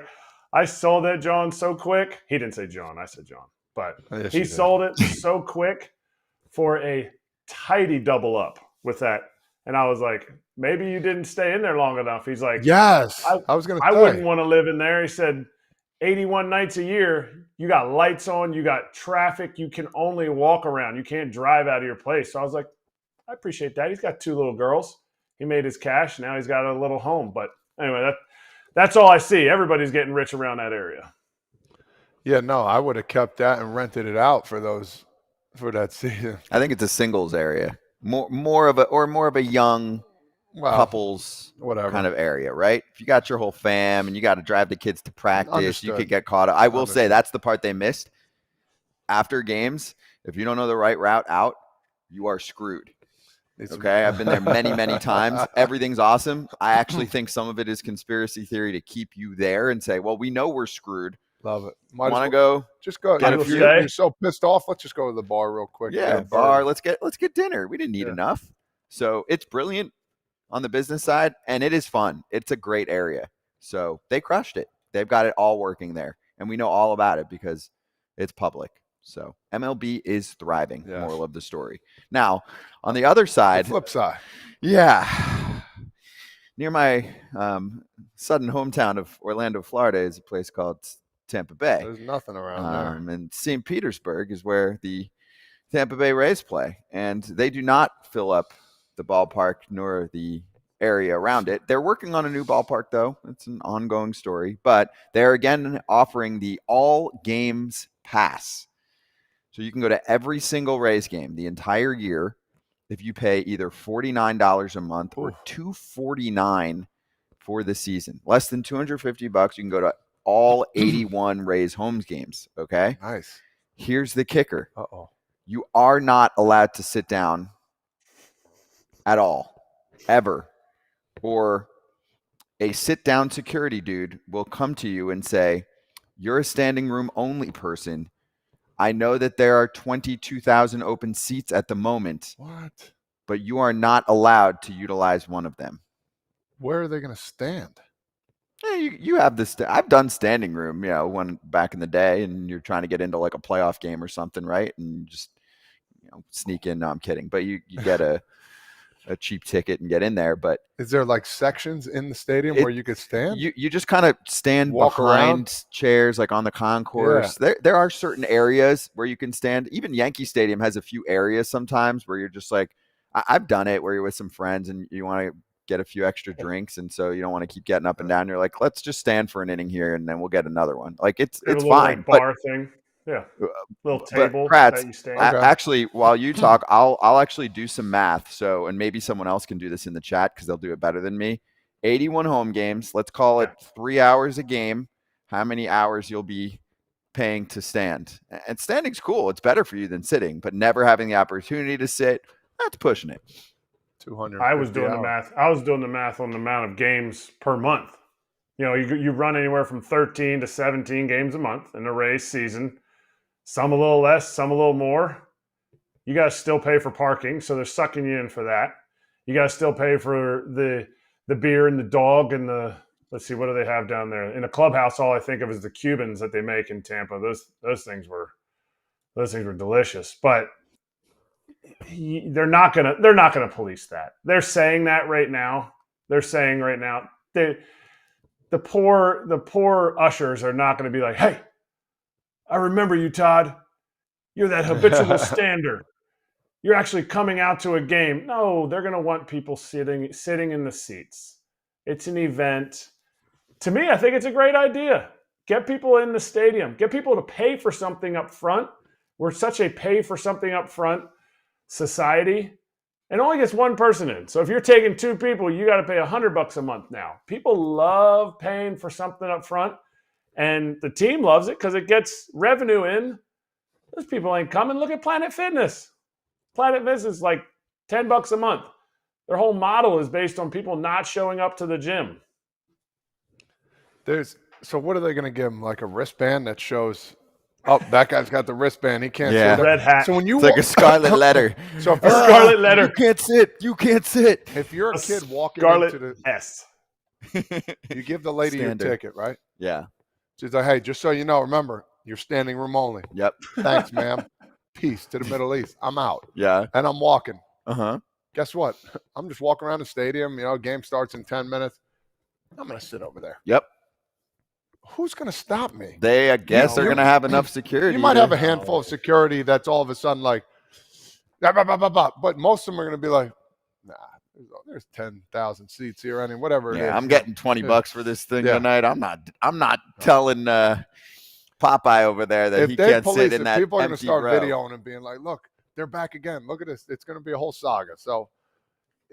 I sold that John so quick. He didn't say John. I said John. But he sold it so quick for a tidy double up with that. And I was like, maybe you didn't stay in there long enough. He's like, yes, I was going to say. I wouldn't want to live in there. He said, 81 nights a year, you got lights on, you got traffic, you can only walk around. You can't drive out of your place. So I was like, I appreciate that. He's got 2 little girls. He made his cash. Now he's got a little home. But anyway, that's all I see. Everybody's getting rich around that area. Yeah, no, I would have kept that and rented it out for that season. I think it's a singles area. More of a young couples whatever kind of area, right? If you got your whole fam and you got to drive the kids to practice, you Understood. could get caught up. I will say Understood. that's the part they missed. After games, if you don't know the right route out, you are screwed. Okay, I've been there many, many times. Everything's awesome. I actually think some of it is conspiracy theory to keep you there and say, well, we know we're screwed. Love it. Want to go? Just go. Get a If few? you're so pissed off, let's just go to the bar real quick. Yeah, bar. Let's get dinner. We didn't need enough. So it's brilliant on the business side, and it is fun. It's a great area. So they crushed it. They've got it all working there, and we know all about it because it's public. So MLB is thriving. Yes. Moral of the story. Now, on the other side, The flip side. yeah, near my sudden hometown of Orlando, Florida, is a place called Tampa Bay. There's nothing around there. And St. Petersburg is where the Tampa Bay Rays play, and they do not fill up the ballpark nor the area around it. They're working on a new ballpark, though. It's an ongoing story, but they're again offering the all games pass. So you can go to every single Rays game the entire year if you pay either $49 a month or $249 for the season. Less than $250, you can go to all 81 Rays home games, okay? Nice. Here's the kicker. Uh-oh. You are not allowed to sit down at all, ever. Or a sit-down security dude will come to you and say, you're a standing room only person. I know that there are 22,000 open seats at the moment. What? But you are not allowed to utilize one of them. Where are they going to stand? You have this. I've done standing room, when back in the day, and you're trying to get into like a playoff game or something, right? And just sneak in. No, I'm kidding. But you get a cheap ticket and get in there. But is there like sections in the stadium where you could stand? You just kind of stand Walk behind around? chairs, like on the concourse. Yeah. There are certain areas where you can stand. Even Yankee Stadium has a few areas sometimes where you're just like, I've done it where you're with some friends and you want to get a few extra drinks, and so you don't want to keep getting up and down. You're like, let's just stand for an inning here, and then we'll get another one. Like it's little, fine. like, bar thing, yeah. Little table Kratz, that you stand. Actually, while you talk, I'll actually do some math. So, and maybe someone else can do this in the chat because they'll do it better than me. 81 home games. Let's call it 3 hours a game. How many hours you'll be paying to stand? And standing's cool. It's better for you than sitting, but never having the opportunity to sit, that's pushing it. 200. I was doing the math. I was doing the math on the amount of games per month. You run anywhere from 13 to 17 games a month in the Rays season. Some a little less, some a little more. You got to still pay for parking, so they're sucking you in for that. You got to still pay for the beer and the dog and the, let's see, what do they have down there? In the clubhouse, all I think of is the Cubans that they make in Tampa. Those things were delicious, but they're not gonna police that. They're saying that right now. The poor ushers are not going to be like, hey, I remember you, Todd. You're that habitual stander. You're actually coming out to a game. No, they're going to want people sitting in the seats. It's an event. To me, I think it's a great idea. Get people in the stadium. Get people to pay for something up front. We're such a pay for something up front society, and only gets one person in. So if you're taking two people, you got to pay $100 a month now. People love paying for something up front, and the team loves it because it gets revenue in. Those people ain't coming. Look at Planet Fitness. Planet Fitness is like $10 a month. Their whole model is based on people not showing up to the gym. So what are they going to give them? Like a wristband that shows, oh, that guy's got the wristband. He can't sit. Red hat. So when you It's like a scarlet letter. So if Scarlet letter. You can't sit. If you're a kid walking Scarlet into the S. you give the lady Standard. your ticket, right? Yeah. She's like, hey, just so you know, remember, you're standing room only. Yep. Thanks, ma'am. Peace to the Middle East. I'm out. Yeah. And I'm walking. Uh-huh. Guess what? I'm just walking around the stadium. Game starts in 10 minutes. I'm going to sit over there. Yep. Who's going to stop me? I guess they're going to have enough security. You might have a handful of security that's all of a sudden like, but most of them are going to be like, nah, there's 10,000 seats here. I mean, whatever it is. I'm getting $20 for this thing tonight. I'm not telling Popeye over there that he can't sit in that people are going to empty start row. videoing and being like, look, they're back again. Look at this. It's going to be a whole saga. So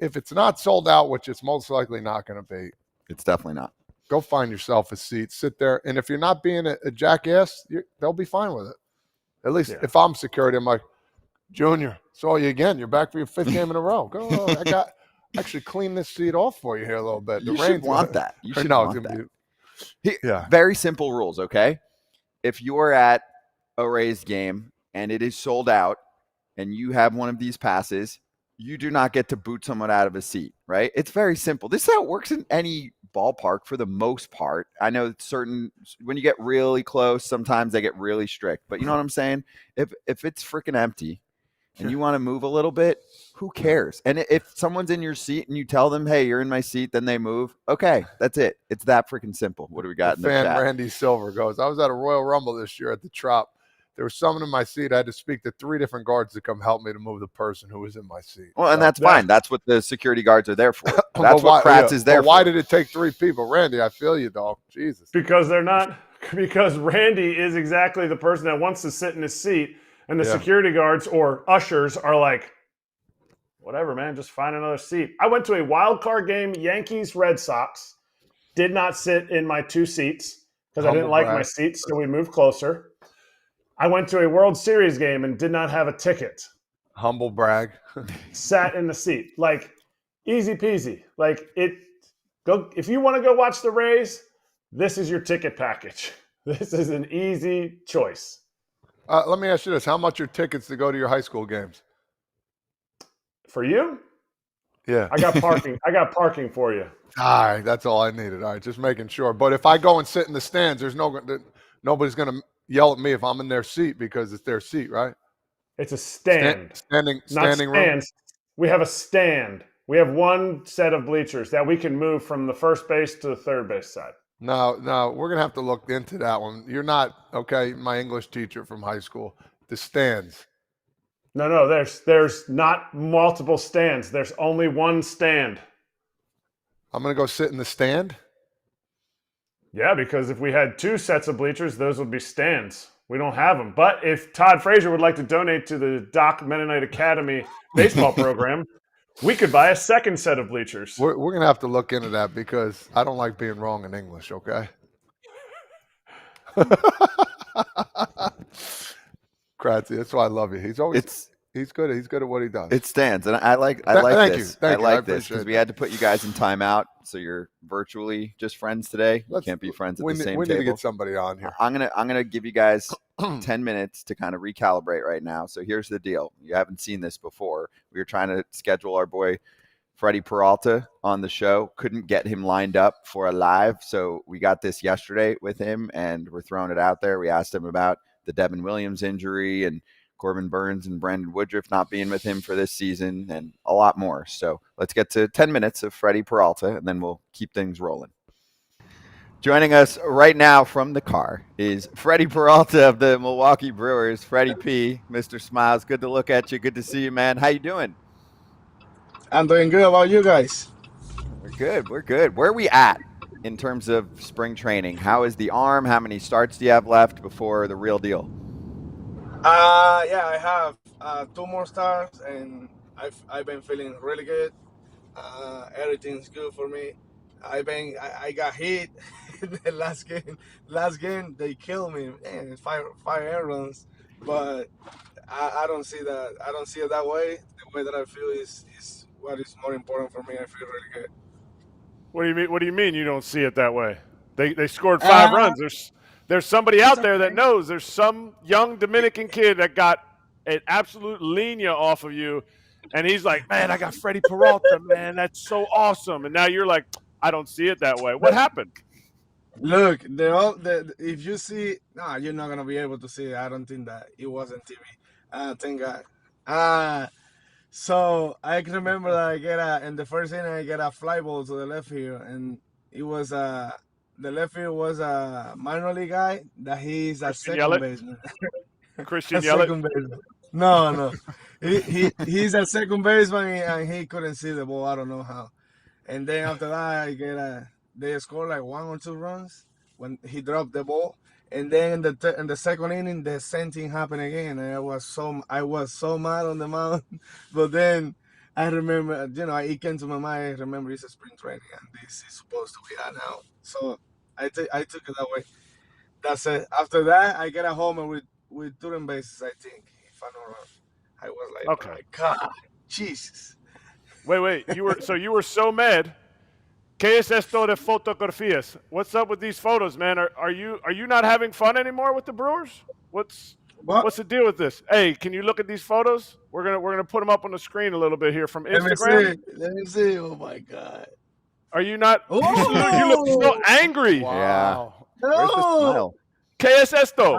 if it's not sold out, which it's most likely not going to be, It's definitely not. go find yourself a seat, sit there, and if you're not being a jackass, they'll be fine with it. At least if I'm security, I'm like, Junior, saw you again. You're back for your 5th game in a row. Go. I got actually clean this seat off for you here a little bit. You should want that. You should want that. Very simple rules, okay? If you're at a Rays game and it is sold out and you have one of these passes, you do not get to boot someone out of a seat, right? It's very simple. This is how it works in any ballpark for the most part. I know when you get really close, sometimes they get really strict, but you know what I'm saying? If it's freaking empty and you want to move a little bit, who cares? And if someone's in your seat and you tell them, hey, you're in my seat, then they move. Okay, that's it. It's that freaking simple. What do we got in the chat? Randy Silver goes, I was at a Royal Rumble this year at the Trop. There was someone in my seat. I had to speak to 3 different guards to come help me to move the person who was in my seat. Well, and that's fine. That's what the security guards are there for. That's what Kratz is there for. Why did it take 3 people? Randy, I feel you, dog. Jesus. Because Randy is exactly the person that wants to sit in his seat, and the security guards or ushers are like, whatever, man, just find another seat. I went to a wild card game, Yankees-Red Sox, did not sit in my 2 seats because I didn't like my seats, so we moved closer. I went to a World Series game and did not have a ticket. Humble brag. Sat in the seat. Like, easy peasy. Like, if you want to go watch the Rays, this is your ticket package. This is an easy choice. Let me ask you this. How much are tickets to go to your high school games? For you? Yeah. I got parking for you. All right. That's all I needed. All right. Just making sure. But if I go and sit in the stands, nobody's going to yell at me if I'm in their seat because it's their seat, right? It's a stand. Standing room. We have a stand. We have one set of bleachers that we can move from the first base to the third base side. No, we're going to have to look into that one. You're not, okay, my English teacher from high school. The stands. No, there's not multiple stands. There's only one stand. I'm going to go sit in the stand? Yeah, because if we had 2 sets of bleachers, those would be stands. We don't have them. But if Todd Frazier would like to donate to the Doc Mennonite Academy baseball program, we could buy a 2nd set of bleachers. We're going to have to look into that because I don't like being wrong in English, okay? Kratzy, that's why I love you. He's good. He's good at what he does. It stands, and I like this. I like this because we had to put you guys in timeout, so you're virtually just friends today. You can't be friends at the same table. We need to get somebody on here. I'm gonna give you guys 10 minutes to kind of recalibrate right now. So here's the deal: you haven't seen this before. We were trying to schedule our boy Freddy Peralta on the show. Couldn't get him lined up for a live, so we got this yesterday with him, and we're throwing it out there. We asked him about the Devin Williams injury and Corbin Burns and Brandon Woodruff not being with him for this season and a lot more. So let's get to 10 minutes of Freddy Peralta, and then we'll keep things rolling. Joining us right now from the car is Freddy Peralta of the Milwaukee Brewers. Freddie P, Mr. Smiles, good to look at you. Good to see you, man. How you doing? I'm doing good. How about you guys? We're good. Where are we at in terms of spring training? How is the arm? How many starts do you have left before the real deal? Yeah, I have 2 more starts, and I've been feeling really good. Everything's good for me. I got hit in the last game. Last game they killed me. Man, 5 air runs, but I don't see that. I don't see it that way. The way that I feel is what is more important for me. I feel really good. What do you mean? What do you mean you don't see it that way? They scored 5 runs. There's somebody out there that knows. There's some young Dominican kid that got an absolute linea off of you, and he's like, man, I got Freddy Peralta, man. That's so awesome. And now you're like, I don't see it that way. What happened? Look, if you see, no, you're not gonna be able to see it. I don't think that it wasn't TV. Thank God. So I can remember that in the first inning I get a fly ball to the left field, and it was the left field was a minor league guy that he's a second baseman. Christian Yelich? No. He's a second baseman, and he couldn't see the ball. I don't know how. And then after that, they scored like 1 or 2 runs when he dropped the ball. And then in the second inning, the same thing happened again. And I was so mad on the mound. But then I remember, it came to my mind. I remember it's a spring training, and this is supposed to be now. So I took it that way. That's it. After that, I get a homer with turn bases. I think, if I'm not wrong. I was like, Okay. my God, Jesus. Wait. You were so mad. ¿Qué es esto de fotografías? What's up with these photos, man? Are you not having fun anymore with the Brewers? What's What? the deal with this? Hey, can you look at these photos? We're gonna put them up on the screen a little bit here from Let me Instagram. see. Let me see. Oh my God. Are you not? You look so Oh angry. Wow. Where's the no! smile? ¿Qué es esto?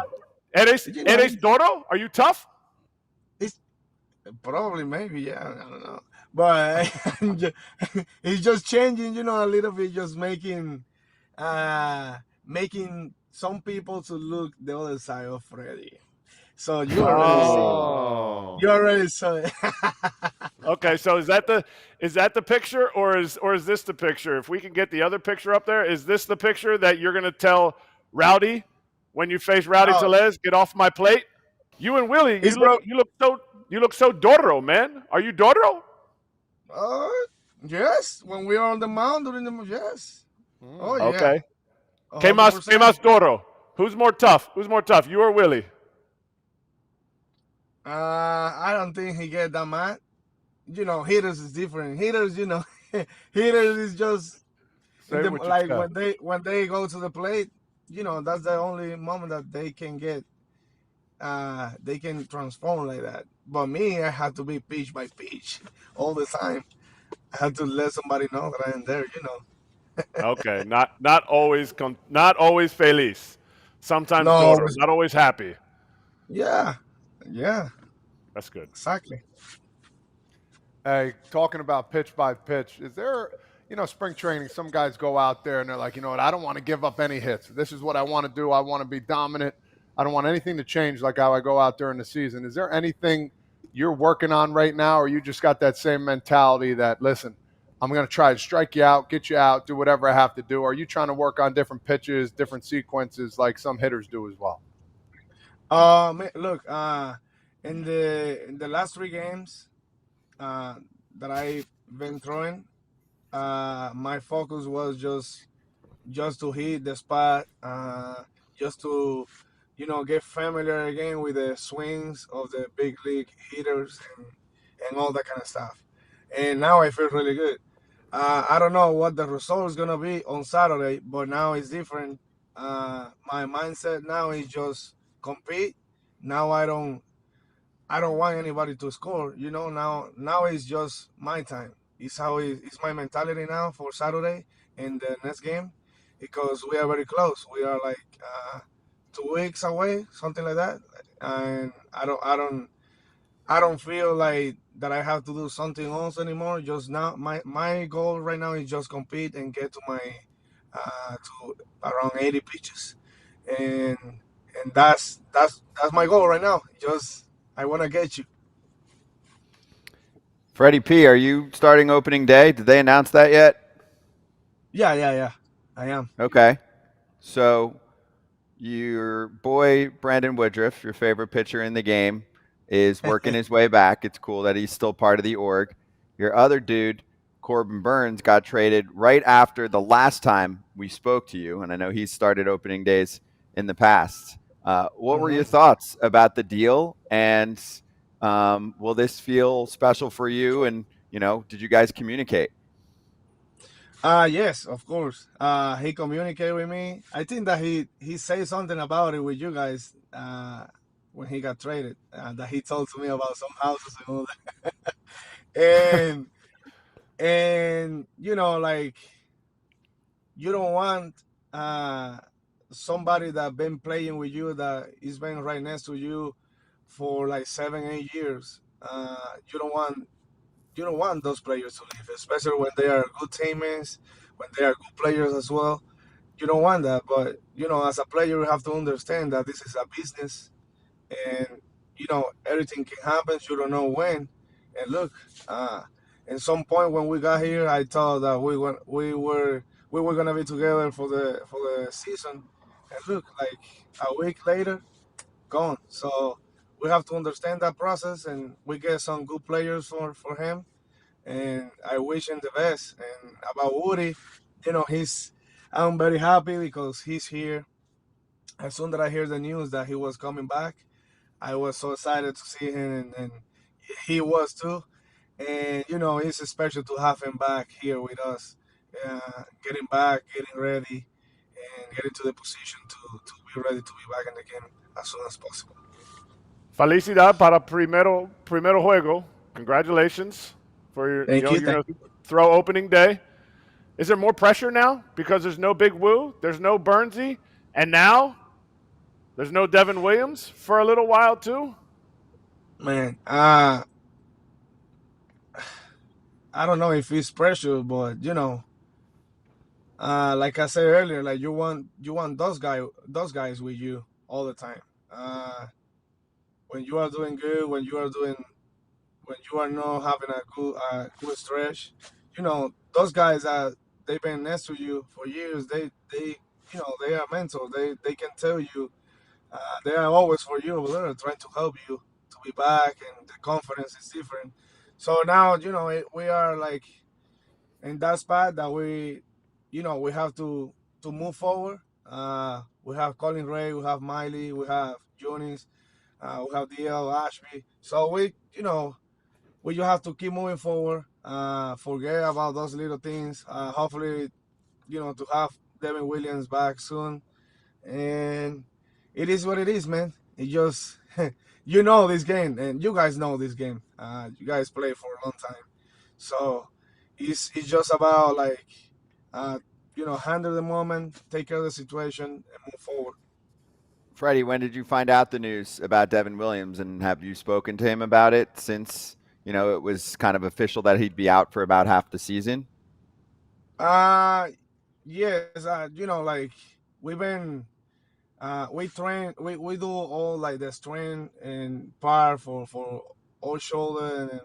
You know, Eres Doro? Are you tough? it's probably maybe I don't know, but it's just changing. A little bit, just making some people to look the other side of Freddy. So you already see. Oh. You already saw it. Okay, so is that the picture, or is this the picture? If we can get the other picture up there, is this the picture that you're gonna tell Rowdy when you face Rowdy No, Tellez, get off my plate? You and Willie, it's bro. you look so Doro, man. Are you Doro? Uh, yes. When we are on the mound during the yes. Oh yeah, Okay. ¿Qué más, qué 100%. más Doro? Who's more tough? You or Willie? I don't think he get that mad. Hitters is different. Hitters, hitters is just Say what you like said. when they go to the plate. That's the only moment that they can get. They can transform like that. But me, I have to be pitch by pitch all the time. I have to let somebody know that I am there. Okay, not always not always feliz. Sometimes No, Doro, not always happy. yeah, yeah, That's good. exactly. Hey, talking about pitch by pitch, is there, spring training, some guys go out there and they're like, you know what, I don't want to give up any hits. This is what I want to do. I want to be dominant. I don't want anything to change like how I go out during the season. Is there anything you're working on right now, or you just got that same mentality that, listen, I'm going to try to strike you out, get you out, do whatever I have to do? Or are you trying to work on different pitches, different sequences like some hitters do as well? Look, in the last 3 games uh, that I've been throwing, my focus was just to hit the spot, just to get familiar again with the swings of the big league hitters and all that kind of stuff. And now I feel really good. I don't know what the result is gonna be on Saturday, but now it's different. My mindset now is just compete. Now I don't want anybody to score. Now it's just my time. It's my mentality now for Saturday and the next game, because we are very close. We are like 2 weeks away, something like that, and I don't feel like that I have to do something else anymore. Just now, my goal right now is just compete and get to around 80 pitches, and that's my goal right now. Just I want to get you. Freddie P, are you starting opening day? Did they announce that yet? Yeah. I am. Okay. So your boy Brandon Woodruff, your favorite pitcher in the game, is working his way back. It's cool that he's still part of the org. Your other dude, Corbin Burns, got traded right after the last time we spoke to you, and I know he's started opening days in the past. What were your thoughts about the deal, and will this feel special for you? And did you guys communicate? Yes, of course. He communicated with me. I think that he said something about it with you guys when he got traded. That he told to me about some houses and all that. and like, you don't want somebody that been playing with you, that is been right next to you for like 7, 8 years. You don't want those players to leave, especially when they are good teammates, when they are good players as well. You don't want that, but as a player, you have to understand that this is a business, and everything can happen. You don't know when. And look, at some point when we got here, I thought that we were gonna be together for the season, and look, like a week later, gone. So we have to understand that process, and we get some good players for him. and I wish him the best. And about Woody, I'm very happy because he's here. As soon as I hear the news that he was coming back, I was so excited to see him, and he was too. And it's special to have him back here with us, getting back, getting ready, and getting to the position to be ready to be back in the game as soon as possible. Felicidad para primero juego. Congratulations for your, Thank you. you're going to throw opening day. Is there more pressure now because there's no Big Woo, there's no Burnsy, and now there's no Devin Williams for a little while too? Man, I don't know if it's pressure, but like I said earlier, like you want those guys with you all the time. When you are doing good, when you are not having a good stretch, those guys they've been next to you for years. They are mentors. They can tell you they are always for you. They're trying to help you to be back, and the confidence is different. So now we are like in that spot that we have to move forward. We have Colin Ray, we have Miley, we have Jonas, we have DL Ashby. So we just have to keep moving forward. Forget about those little things. Hopefully, to have Devin Williams back soon. And it is what it is, man. It just this game, and you guys know this game. You guys play for a long time, so it's just about like handle the moment, take care of the situation, and move forward. Freddie, when did you find out the news about Devin Williams, and have you spoken to him about it since it was kind of official that he'd be out for about half the season? Yes, like we've been we train, we do all like the strength and power for all shoulder, and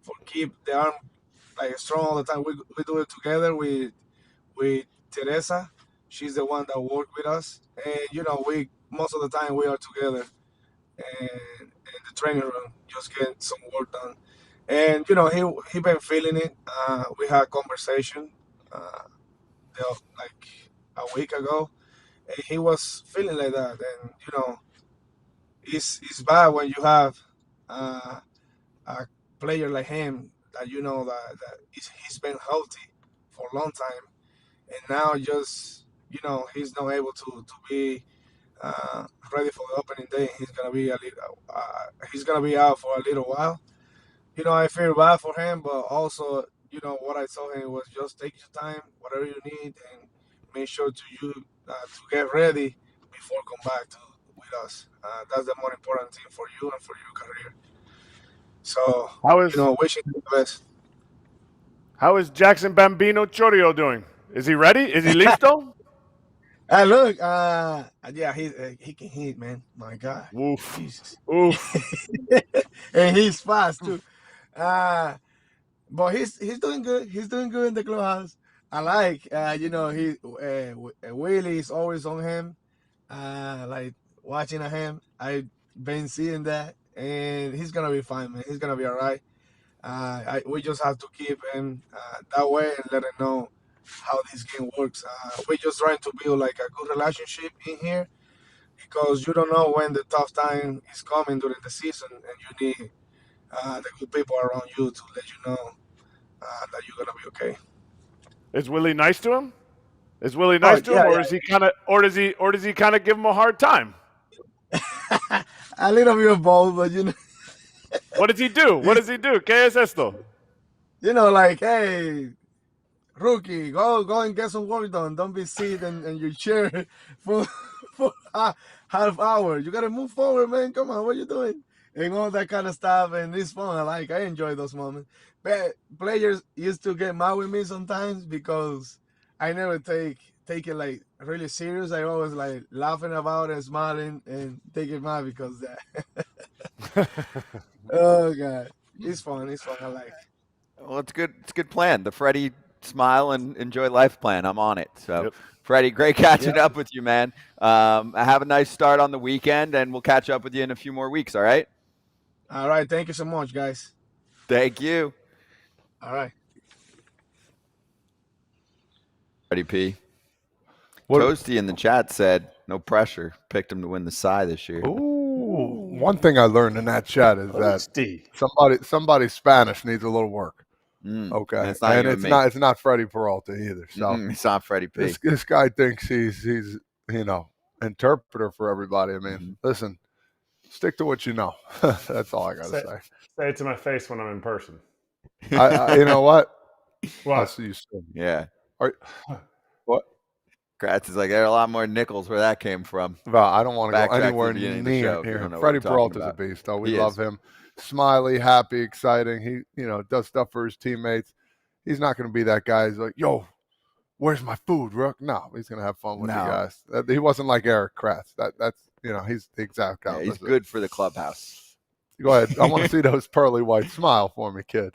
for keep the arm like strong all the time. We do it together with Teresa. She's the one that work with us, and we most of the time we are together and in the training room just getting some work done. And he been feeling it. We had a conversation like a week ago, and he was feeling like that. And it's bad when you have a player like him that he's been healthy for a long time, and now just he's not able to be ready for the opening day. He's gonna be out for a little while. I feel bad for him, but also what I told him was just take your time, whatever you need, and make sure to get ready before come back with us. That's the more important thing for you and for your career. So wishing him the best. How is Jackson Bambino Chorio doing? Is he ready? Is he listo? Look, yeah, he can hit, man. My God, Oof. Jesus. Oof. And he's fast too. But he's doing good. He's doing good in the clubhouse. I like, Willie is always on him. Like watching at him. I've been seeing that, and he's gonna be fine, man. He's gonna be all right. We just have to keep him that way and let him know how this game works. We're just trying to build like a good relationship in here because you don't know when the tough time is coming during the season, and you need the good people around you to let you know that you're gonna be okay. Is Willie nice to him? Is Willie nice to him, or is he kind of, or does he kind of give him a hard time? A little bit of both, but What does he do? What does he do? ¿Qué es esto? Like, hey, rookie, go and get some work done. Don't be sitting in your chair for half hour. You gotta move forward, man. Come on, what are you doing? And all that kind of stuff, and it's fun. I enjoy those moments. But players used to get mad with me sometimes because I never take it like really serious. I always like laughing about it, smiling, and take it mad because that. Oh God, it's fun. It's fun. I like it. Well, it's good. It's a good plan. The Freddie smile and enjoy life plan. I'm on it. So, Freddie, great catching up with you, man. Have a nice start on the weekend, and we'll catch up with you in a few more weeks. All right. All right. Thank you so much, guys. Thank you. All right. Freddie P. What- Toasty in the chat said, no pressure. Picked him to win the Cy this year. Ooh, one thing I learned in that chat is that Toasty. somebody's Spanish needs a little work. Okay, And it's not you and me. It's not Freddy Peralta either. So It's not Freddie P. this guy thinks he's interpreter for everybody. I mean, listen, stick to what you know. That's all I gotta say. Say it to my face when I'm in person. You know what? What? I'll see you soon. Yeah. What? Kratz is like, there are a lot more nickels where that came from. Well, I don't want to go Backtrack to the anywhere beginning of the near show if you here. don't know what Freddy we're talking Peralta's a about. beast, though. We He love is. him. Smiley, happy, exciting. He, does stuff for his teammates. He's not going to be that guy. He's like, yo, where's my food, Rook? No, he's going to have fun with you guys. He wasn't like Erik Kratz. That's he's the exact guy. Yeah, he's good for the clubhouse. Go ahead. I want to see those pearly white smile for me, kid.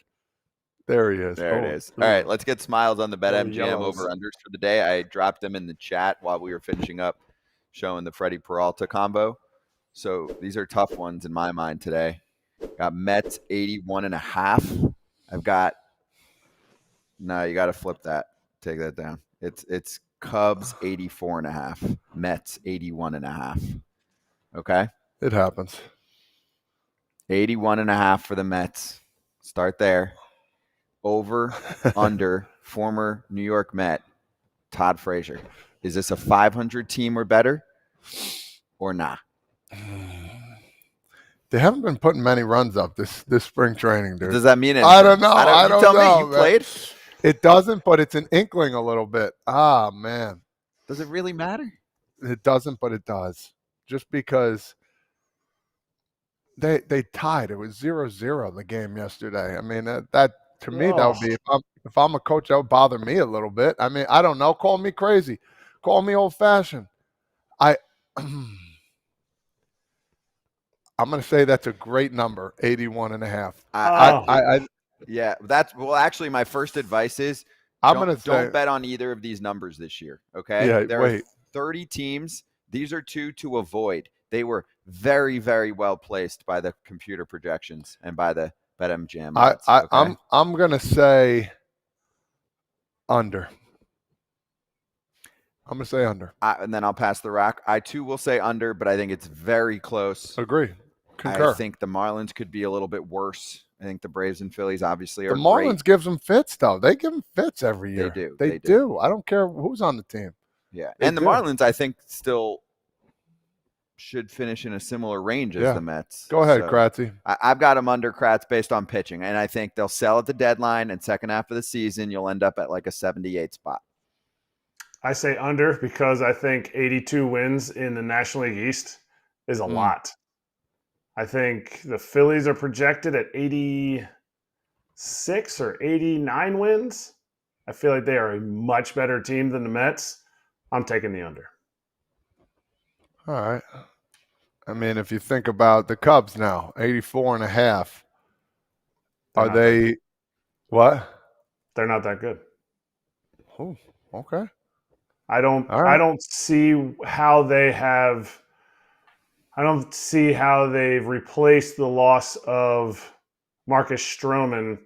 There he is. There it is. All right, let's get smiles on the BetMGM yellows. over-unders for the day. I dropped them in the chat while we were finishing up showing the Freddy Peralta combo. So these are tough ones in my mind today. Got Mets 81.5. I've got – no, you got to flip that. Take that down. It's Cubs 84.5. Mets 81.5. Okay? It happens. 81.5 for the Mets. Start there. Over, under, former New York Met, Todd Frazier. Is this a 500 team or better or not? They haven't been putting many runs up this spring training, dude. Does that mean anything? I don't know. I don't tell know. me. You played? It doesn't, but it's an inkling a little bit. Ah, man. Does it really matter? It doesn't, but it does. Just because they tied. It was 0-0 the game yesterday. I mean, that to me, that would be if I'm a coach, that would bother me a little bit. I mean, I don't know. Call me crazy. Call me old-fashioned. I'm going to say that's a great number, 81.5. Yeah, actually, my first advice is don't bet on either of these numbers this year, okay? Yeah, there are 30 teams. These are two to avoid. They were very, very well placed by the computer projections and by the BetMGM odds, okay? I'm going to say under. I'm going to say under. And then I'll pass the rock. I, too, will say under, but I think it's very close. Agree. Concur. I think the Marlins could be a little bit worse. I think the Braves and Phillies obviously are The Marlins great. gives them fits, though. They give them fits every year. They do. They do. I don't care who's on the team. Yeah. They And the do. Marlins, I think, still should finish in a similar range as the Mets. Go ahead, So Kratzy. I've got them under Kratz based on pitching. And I think they'll sell at the deadline, and second half of the season, you'll end up at like a 78 spot. I say under because I think 82 wins in the National League East is a lot. I think the Phillies are projected at 86 or 89 wins. I feel like they are a much better team than the Mets. I'm taking the under. All right. I mean, if you think about the Cubs now, 84.5. Are they what? They're not that good. Oh, okay. I don't see how they've replaced the loss of Marcus Stroman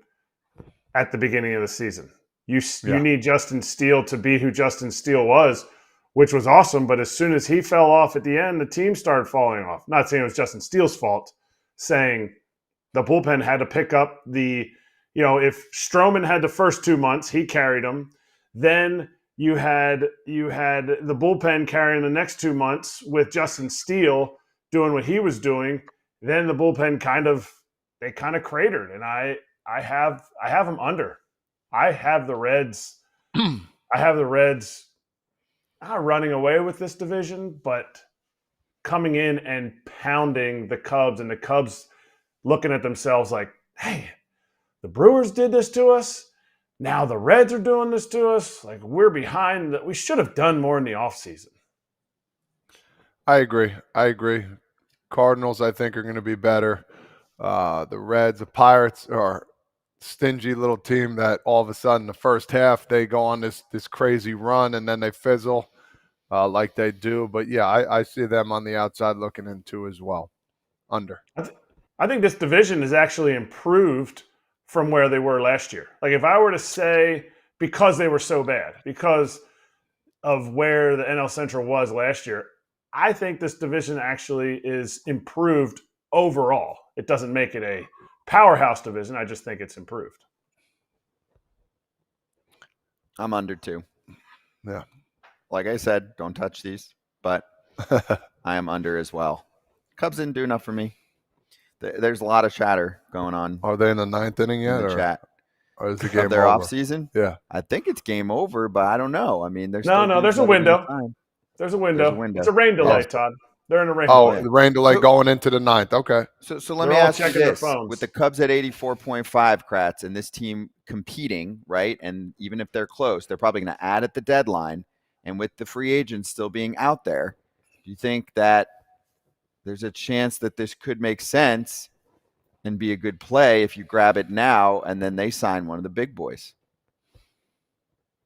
at the beginning of the season. You need Justin Steele to be who Justin Steele was, which was awesome. But as soon as he fell off at the end, the team started falling off. Not saying it was Justin Steele's fault, saying the bullpen had to pick up if Stroman had the first 2 months, he carried them. Then you had the bullpen carrying the next 2 months with Justin Steele doing what he was doing. Then the bullpen kind of cratered, and I have them under. I have the Reds. Not running away with this division, but coming in and pounding the Cubs, and the Cubs looking at themselves like, hey, the Brewers did this to us. Now the Reds are doing this to us. Like, we're behind. That we should have done more in the offseason. I agree. Cardinals, I think, are going to be better. The Reds, the Pirates are a stingy little team that all of a sudden the first half they go on this crazy run and then they fizzle like they do. But, yeah, I see them on the outside looking into as well. Under. I think this division is actually improved from where they were last year. Like if I were to say because they were so bad, because of where the NL Central was last year, I think this division actually is improved overall. It doesn't make it a powerhouse division. I just think it's improved. I'm under 2. Yeah. Like I said, don't touch these, but I am under as well. Cubs didn't do enough for me. There's a lot of chatter going on. Are they in the 9th inning yet? In the chat. Or is the game of their over? off season? Yeah. I think it's game over, but I don't know. I mean, there's there's a window. There's a window. It's a rain delay, Todd. They're in a rain delay. The rain delay going into the 9th. Okay. So let me ask you this. With the Cubs at 84.5, Kratz, and this team competing, right? And even if they're close, they're probably going to add at the deadline. And with the free agents still being out there, do you think that there's a chance that this could make sense and be a good play if you grab it now and then they sign one of the big boys?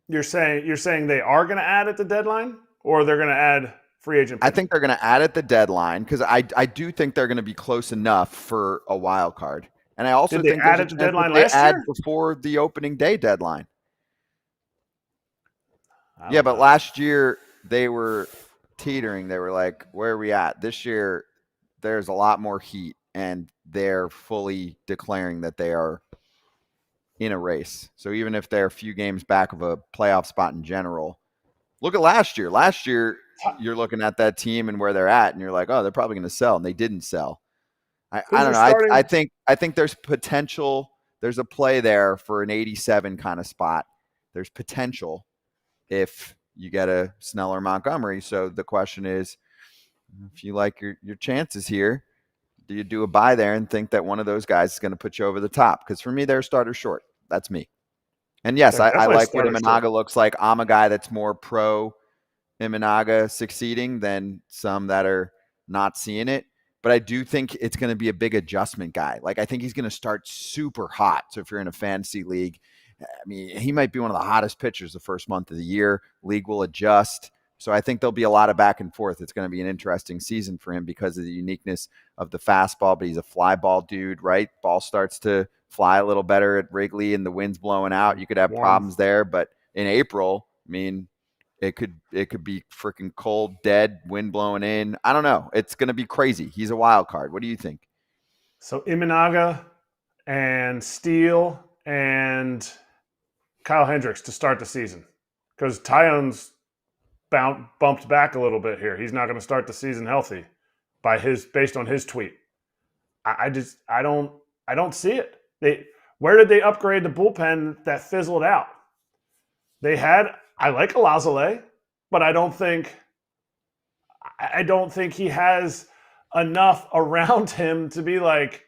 You're saying they are going to add at the deadline, or they're going to add free agent? I think they're going to add at the deadline because I do think they're going to be close enough for a wild card. And I also think add at the deadline last year before the opening day deadline. Yeah, but last year they were teetering. They were like, where are we at? This year there's a lot more heat, and they're fully declaring that they are in a race. So even if they're a few games back of a playoff spot in general, look at last year. Last year, you're looking at that team and where they're at, and you're like, oh, they're probably going to sell, and they didn't sell. I don't know. I think there's potential. There's a play there for an 87 kind of spot. There's potential if you get a Snell or Montgomery. So the question is, if you like your chances here, do you do a buy there and think that one of those guys is going to put you over the top? Because for me, they're starter short. That's me. And yes, I like what Imanaga looks like. I'm a guy that's more pro Imanaga succeeding than some that are not seeing it. But I do think it's going to be a big adjustment guy. Like, I think he's going to start super hot. So if you're in a fantasy league, I mean, he might be one of the hottest pitchers the first month of the year. League will adjust. So I think there'll be a lot of back and forth. It's going to be an interesting season for him because of the uniqueness of the fastball, but he's a fly ball dude, right? Ball starts to fly a little better at Wrigley and the wind's blowing out. You could have problems there, but in April, I mean, it could be freaking cold, dead, wind blowing in. I don't know. It's going to be crazy. He's a wild card. What do you think? So Imanaga and Steele and Kyle Hendricks to start the season, because Tyone's bumped back a little bit here. He's not going to start the season healthy based on his tweet. I don't see it. Where did they upgrade the bullpen that fizzled out? I like Alazale, but I don't think he has enough around him to be like,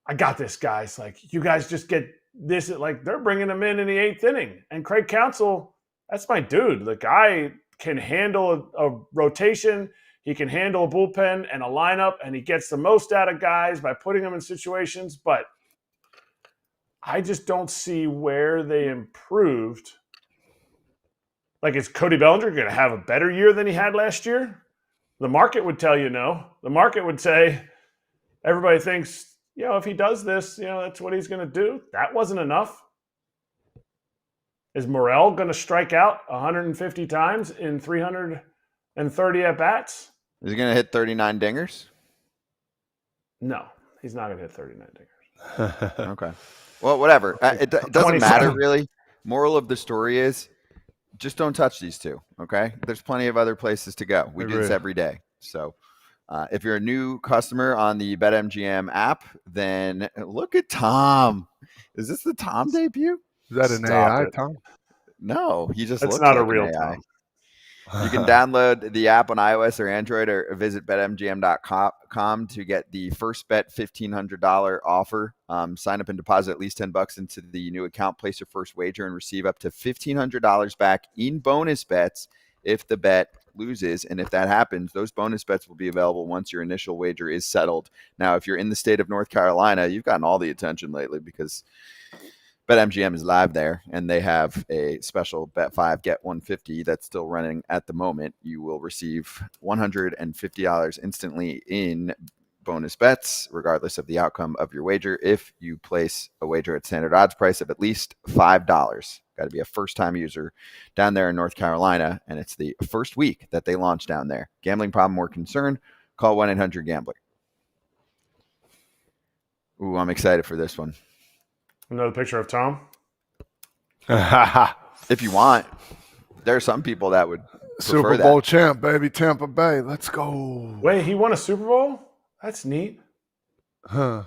I got this, guys. Like, you guys just get this. Like, they're bringing him in the 8th inning. And Craig Counsell, that's my dude. The guy can handle a rotation. He can handle a bullpen and a lineup, and he gets the most out of guys by putting them in situations. But I just don't see where they improved. Like, is Cody Bellinger going to have a better year than he had last year? The market would tell you no. The market would say everybody thinks, if he does this, that's what he's going to do. That wasn't enough. Is Morel going to strike out 150 times in 330 at-bats? Is he going to hit 39 dingers? No, he's not going to hit 39 dingers. Okay. Well, whatever. It doesn't matter, really. Moral of the story is just don't touch these two, okay? There's plenty of other places to go. We do this every day. So if you're a new customer on the BetMGM app, then look at Tom. Is this the Tom debut? Is that an AI, Tom? No, he just looks looks not like a real an AI. Tom. You can download the app on iOS or Android or visit betmgm.com to get the first bet $1,500 offer. Sign up and deposit at least $10 into the new account, place your first wager, and receive up to $1,500 back in bonus bets if the bet loses. And if that happens, those bonus bets will be available once your initial wager is settled. Now, if you're in the state of North Carolina, you've gotten all the attention lately because BetMGM is live there, and they have a special Bet 5 Get 150 that's still running at the moment. You will receive $150 instantly in bonus bets, regardless of the outcome of your wager. If you place a wager at standard odds price of at least $5, got to be a first-time user down there in North Carolina, and it's the first week that they launched down there. Gambling problem or concern, call 1-800-GAMBLER. Ooh, I'm excited for this one. Another picture of Tom. If you want, there are some people that would Super Bowl champ, baby, Tampa Bay. Let's go. Wait, he won a Super Bowl? That's neat. Huh.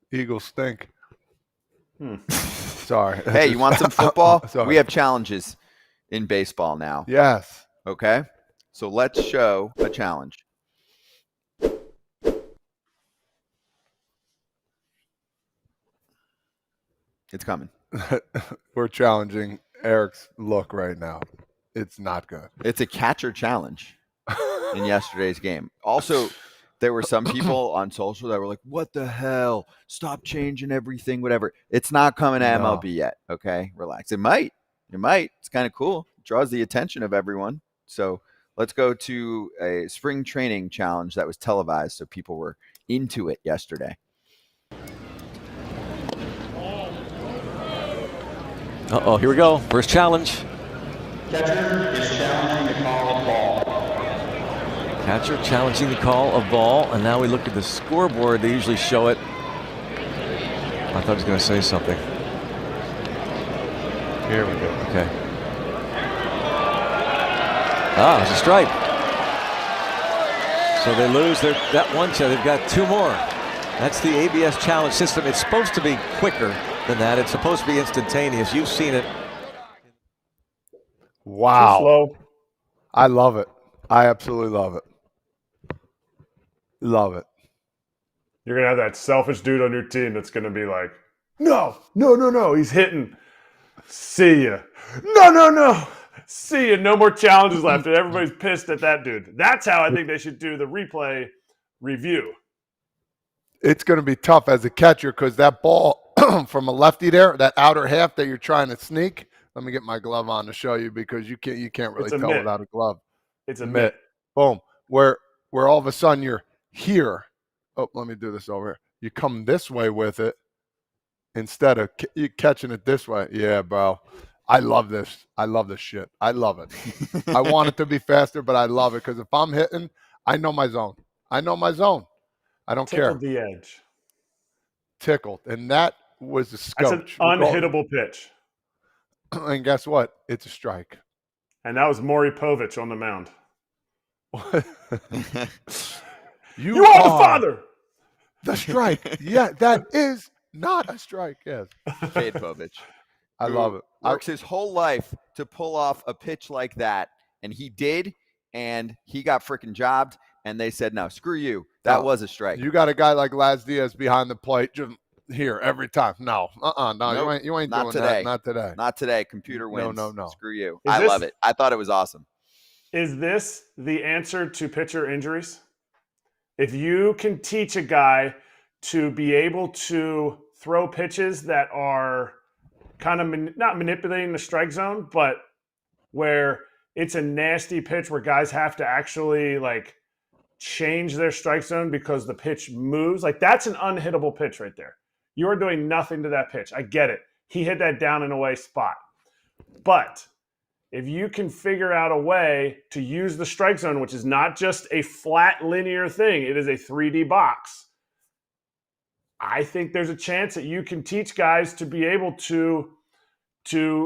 Eagles stink. Sorry. Hey, you want some football? Sorry. We have challenges in baseball now. Yes. Okay? So let's show a challenge. It's coming. We're challenging Erik's look right now. It's not good. It's a catcher challenge in yesterday's game. Also, there were some people on social that were like, what the hell? Stop changing everything, whatever. It's not coming to MLB yet, okay? Relax. It might. It's kind of cool. It draws the attention of everyone. So let's go to a spring training challenge that was televised, so people were into it yesterday. Uh-oh, here we go. First challenge. Catcher is challenging the call of ball. Catcher challenging the call of ball. And now we look at the scoreboard. They usually show it. I thought he was going to say something. Here we go. Okay. Ah, it's a strike. So they lose that one. So they've got two more. That's the ABS challenge system. It's supposed to be quicker than that. It's supposed to be instantaneous. You've seen it. Wow. Too slow. I love it. I absolutely love it. Love it. You're going to have that selfish dude on your team that's going to be like, no. He's hitting. See ya. No. See ya. No more challenges left. And everybody's pissed at that dude. That's how I think they should do the replay review. It's going to be tough as a catcher because that ball from a lefty there, that outer half that you're trying to sneak. Let me get my glove on to show you because you can't really tell without a glove. It's a mitt. Boom. Where all of a sudden you're here. Oh, let me do this over here. You come this way with it instead of you catching it this way. Yeah, bro. I love this. I love this shit. I love it. I want it to be faster, but I love it because if I'm hitting, I know my zone. I don't care. Tickled the edge. Tickled. And that was a scotch. That's an unhittable pitch. And guess what? It's a strike. And that was Maury Povich on the mound. You are the father. The strike. Yeah, that is not a strike. Yes. Fade Povich. I love it. Works his whole life to pull off a pitch like that. And he did. And he got freaking jobbed. And they said, no, screw you. That was a strike. You got a guy like Laz Diaz behind the plate just here every time. No. No. Nope. You ain't Not doing today. that. Not today. Not today. Computer wins. No. Screw you. Is I this- love it. I thought it was awesome. Is this the answer to pitcher injuries? If you can teach a guy to be able to throw pitches that are kind of not manipulating the strike zone, but where it's a nasty pitch where guys have to actually like change their strike zone because the pitch moves, like that's an unhittable pitch right there. You're doing nothing to that pitch. I get it. He hit that down and away spot. But if you can figure out a way to use the strike zone, which is not just a flat linear thing, it is a 3D box. I think there's a chance that you can teach guys to be able to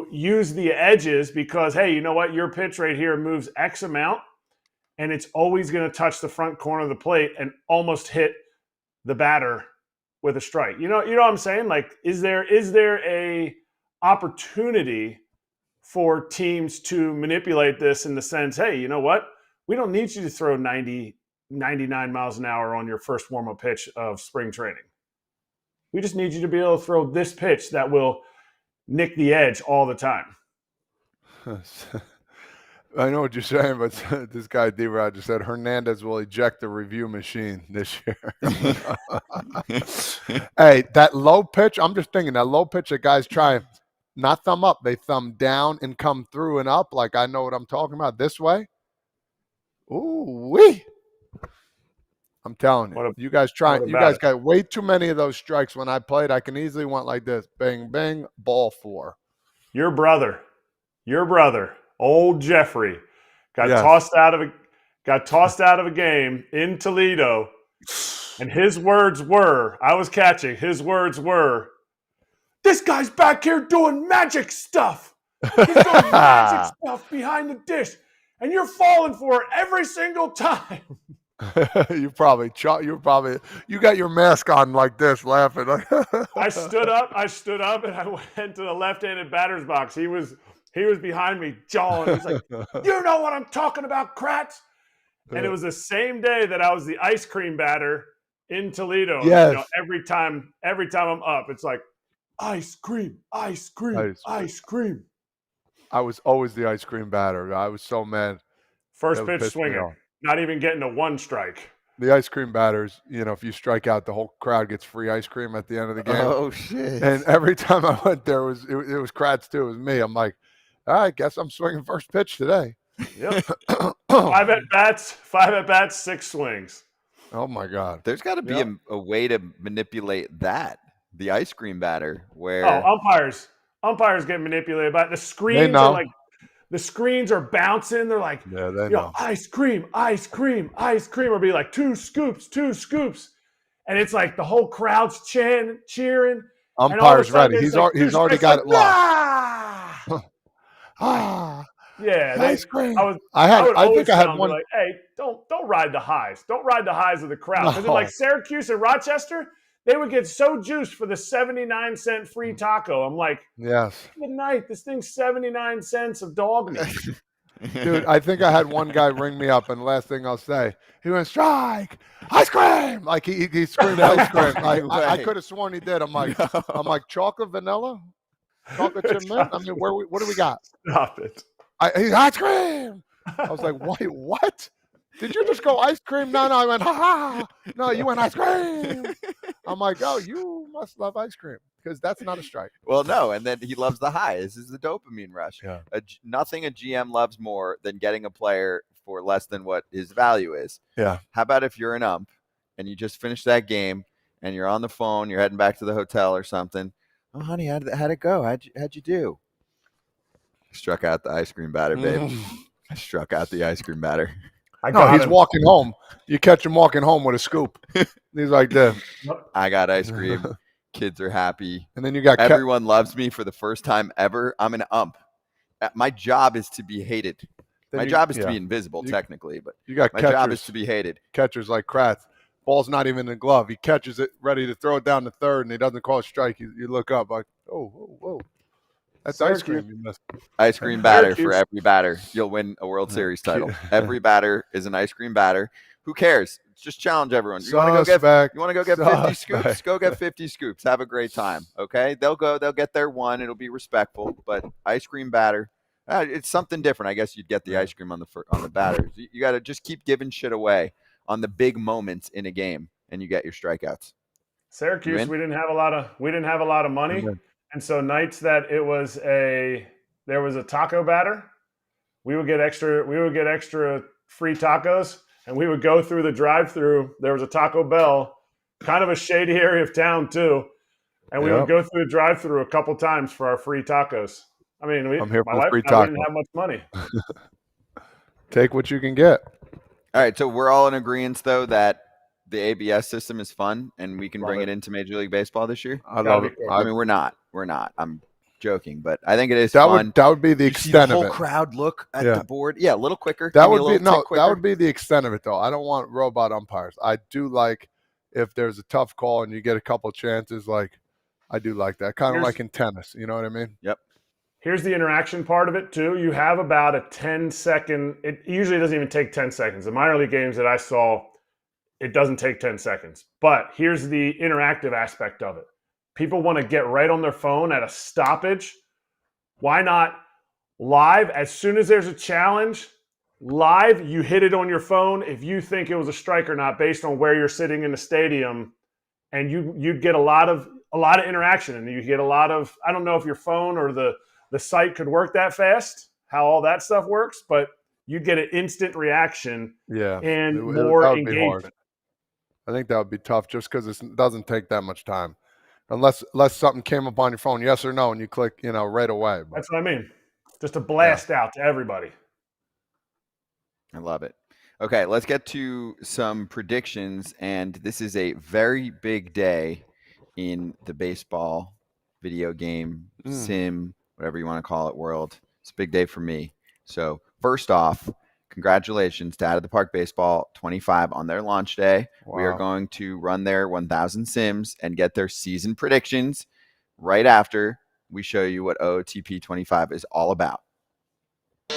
use the edges because, hey, you know what? Your pitch right here moves X amount, and it's always going to touch the front corner of the plate and almost hit the batter with a strike. You know what I'm saying? Like, is there a opportunity for teams to manipulate this in the sense, hey, you know what? We don't need you to throw 90, 99 miles an hour on your first warm-up pitch of spring training. We just need you to be able to throw this pitch that will nick the edge all the time. I know what you're saying, but this guy D-Rod just said Hernandez will eject the review machine this year. Hey, that low pitch, I'm just thinking that low pitch that guys try, not thumb up, they thumb down and come through and up. Like I know what I'm talking about this way. Ooh, wee. I'm telling you. You guys got way too many of those strikes when I played. I can easily went like this. Bang, bang, ball 4. Your brother, old Jeffrey, got tossed out of a game in Toledo, and his words were, I was catching, his words were, "This guy's back here doing magic stuff. He's doing magic stuff behind the dish, and you're falling for it every single time." You got your mask on like this, laughing. I stood up, and I went to the left-handed batter's box. He was behind me, jawing. He's like, "You know what I'm talking about, Kratz?" And it was the same day that I was the ice cream batter in Toledo. Yes. You know, every time I'm up, it's like, ice cream, ice cream, ice cream. I was always the ice cream batter. I was so mad. First pitch swinging, not even getting a 1 strike. The ice cream batters, if you strike out, the whole crowd gets free ice cream at the end of the game. Oh, shit. And every time I went there, it was Kratz too. It was me. I'm like, all right, guess I'm swinging first pitch today. Yep. 5 at bats, 6 swings. Oh, my God. There's got to be a way to manipulate that, the ice cream batter, where umpires get manipulated by it. The screens are like, the screens are bouncing. They're like, ice cream, ice cream, ice cream, or be like 2 scoops, 2 scoops, and it's like the whole crowd's cheering. Umpire's ready. He's already got it locked. Yeah, ice cream. I think I had one. Like, hey, don't ride the highs. Don't ride the highs of the crowd. Because like Syracuse and Rochester, they would get so juiced for the 79-cent free taco. I'm like, yes. Good night. This thing's 79 cents of dog meat. Dude, I think I had one guy ring me up, and the last thing I'll say, he went, "Strike! Ice cream!" Like he screamed ice cream. I could have sworn he did. I'm like, chocolate vanilla? Chocolate chip mint? I mean, what do we got? Stop it. Ice cream! I was like, wait, what? Did you just go ice cream? No, I went, ha ha. No, you went ice cream. I'm like, oh, you must love ice cream because that's not a strike. Well, no, and then he loves the high. This is the dopamine rush. Yeah. Nothing a GM loves more than getting a player for less than what his value is. Yeah. How about if you're an ump and you just finished that game and you're on the phone, you're heading back to the hotel or something. Oh, honey, how'd it go? How'd you do? Struck out the ice cream batter, babe. I struck out the ice cream batter. He's walking home. You catch him walking home with a scoop. He's like this. I got ice cream. Kids are happy. And then you got everyone loves me for the first time ever. I'm an ump. My job is to be hated. My job is to be invisible, technically, but you got my job is to be hated. Catchers like Kratz. Ball's not even in the glove. He catches it, ready to throw it down to third, and he doesn't call a strike. You look up like, whoa. That's ice cream you missed. Ice cream batter for every batter. You'll win a World Series title. Every batter is an ice cream batter. Who cares? Just challenge everyone. You want to go get 50 scoops? Go get 50 scoops. Have a great time. Okay? They'll get their one. It'll be respectful. But ice cream batter, it's something different. I guess you'd get the ice cream on the batters. You got to just keep giving shit away on the big moments in a game, and you get your strikeouts. Syracuse, we didn't have a lot of money. And so nights that there was a taco batter, we would get extra free tacos, and we would go through the drive-through. There was a Taco Bell, kind of a shady area of town too, and we would go through the drive-through a couple times for our free tacos. I mean, my wife and I didn't have much money. Take what you can get. All right, so we're all in agreement though that the ABS system is fun, and we can bring it into Major League Baseball this year. I love it. I mean, we're not. I'm joking, but I think it is fun. That would be the extent of it. The whole crowd look at the board. Yeah, a little quicker. That would be the extent of it, though. I don't want robot umpires. I do like if there's a tough call and you get a couple chances. Like I do like that, kind of like in tennis. You know what I mean? Yep. Here's the interaction part of it too. You have about a 10-second. It usually doesn't even take 10 seconds. The minor league games that I saw, it doesn't take 10 seconds. But here's the interactive aspect of it. People want to get right on their phone at a stoppage. Why not live? As soon as there's a challenge, live, you hit it on your phone if you think it was a strike or not based on where you're sitting in the stadium. And you'd get a lot of interaction. And you get a lot of, I don't know if your phone or the site could work that fast, how all that stuff works, but you get an instant reaction and more engagement. I think that would be tough just because it doesn't take that much time. Unless something came up on your phone, yes or no, and you click, right away. But, That's what I mean. Just a blast out to everybody. I love it. Okay, let's get to some predictions. And this is a very big day in the baseball video game, sim, whatever you want to call it, world. It's a big day for me. So first off, congratulations to Out of the Park Baseball 25 on their launch day. Wow. We are going to run their 1,000 sims and get their season predictions right after we show you what OOTP 25 is all about.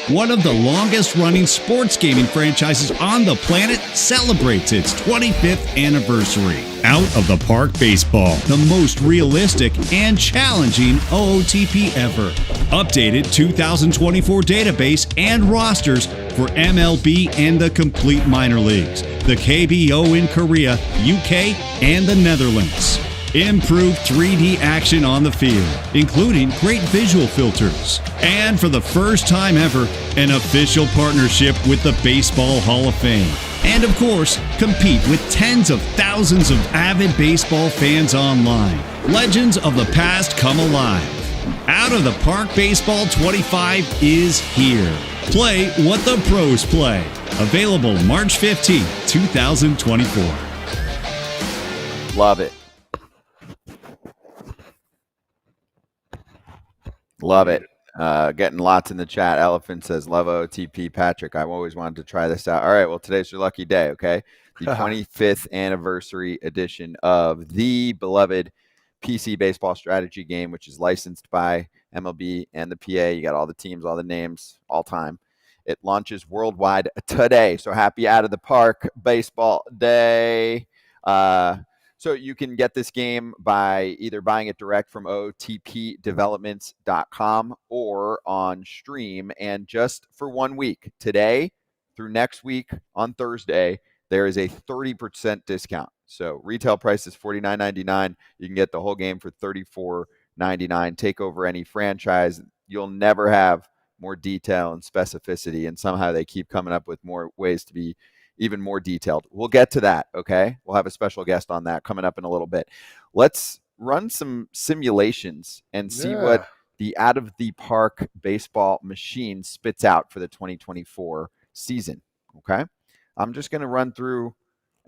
One of the longest-running sports gaming franchises on the planet celebrates its 25th anniversary. Out of the Park Baseball, the most realistic and challenging OOTP ever. Updated 2024 database and rosters for MLB and the complete minor leagues, the KBO in Korea, UK, and the Netherlands. Improved 3D action on the field, including great visual filters. And for the first time ever, an official partnership with the Baseball Hall of Fame. And of course, compete with tens of thousands of avid baseball fans online. Legends of the past come alive. Out of the Park Baseball 25 is here. Play what the pros play. Available March 15, 2024. Love it. Love it. Getting lots in the chat. Elephant says, love OTP. Patrick, I've always wanted to try this out. All right, well, today's your lucky day, okay? The 25th anniversary edition of the beloved PC baseball strategy game, which is licensed by MLB and the PA. You got all the teams, all the names, all time. It launches worldwide today. So happy Out of the Park Baseball Day. So you can get this game by either buying it direct from otpdevelopments.com or on Stream. And just for 1 week, today through next week on Thursday, there is a 30% discount. So retail price is $49.99. You can get the whole game for $34.99. Take over any franchise. You'll never have more detail and specificity. And somehow they keep coming up with more ways to be even more detailed. We'll get to that, okay? We'll have a special guest on that coming up in a little bit. Let's run some simulations and see what the Out of the Park baseball machine spits out for the 2024 season, okay? I'm just going to run through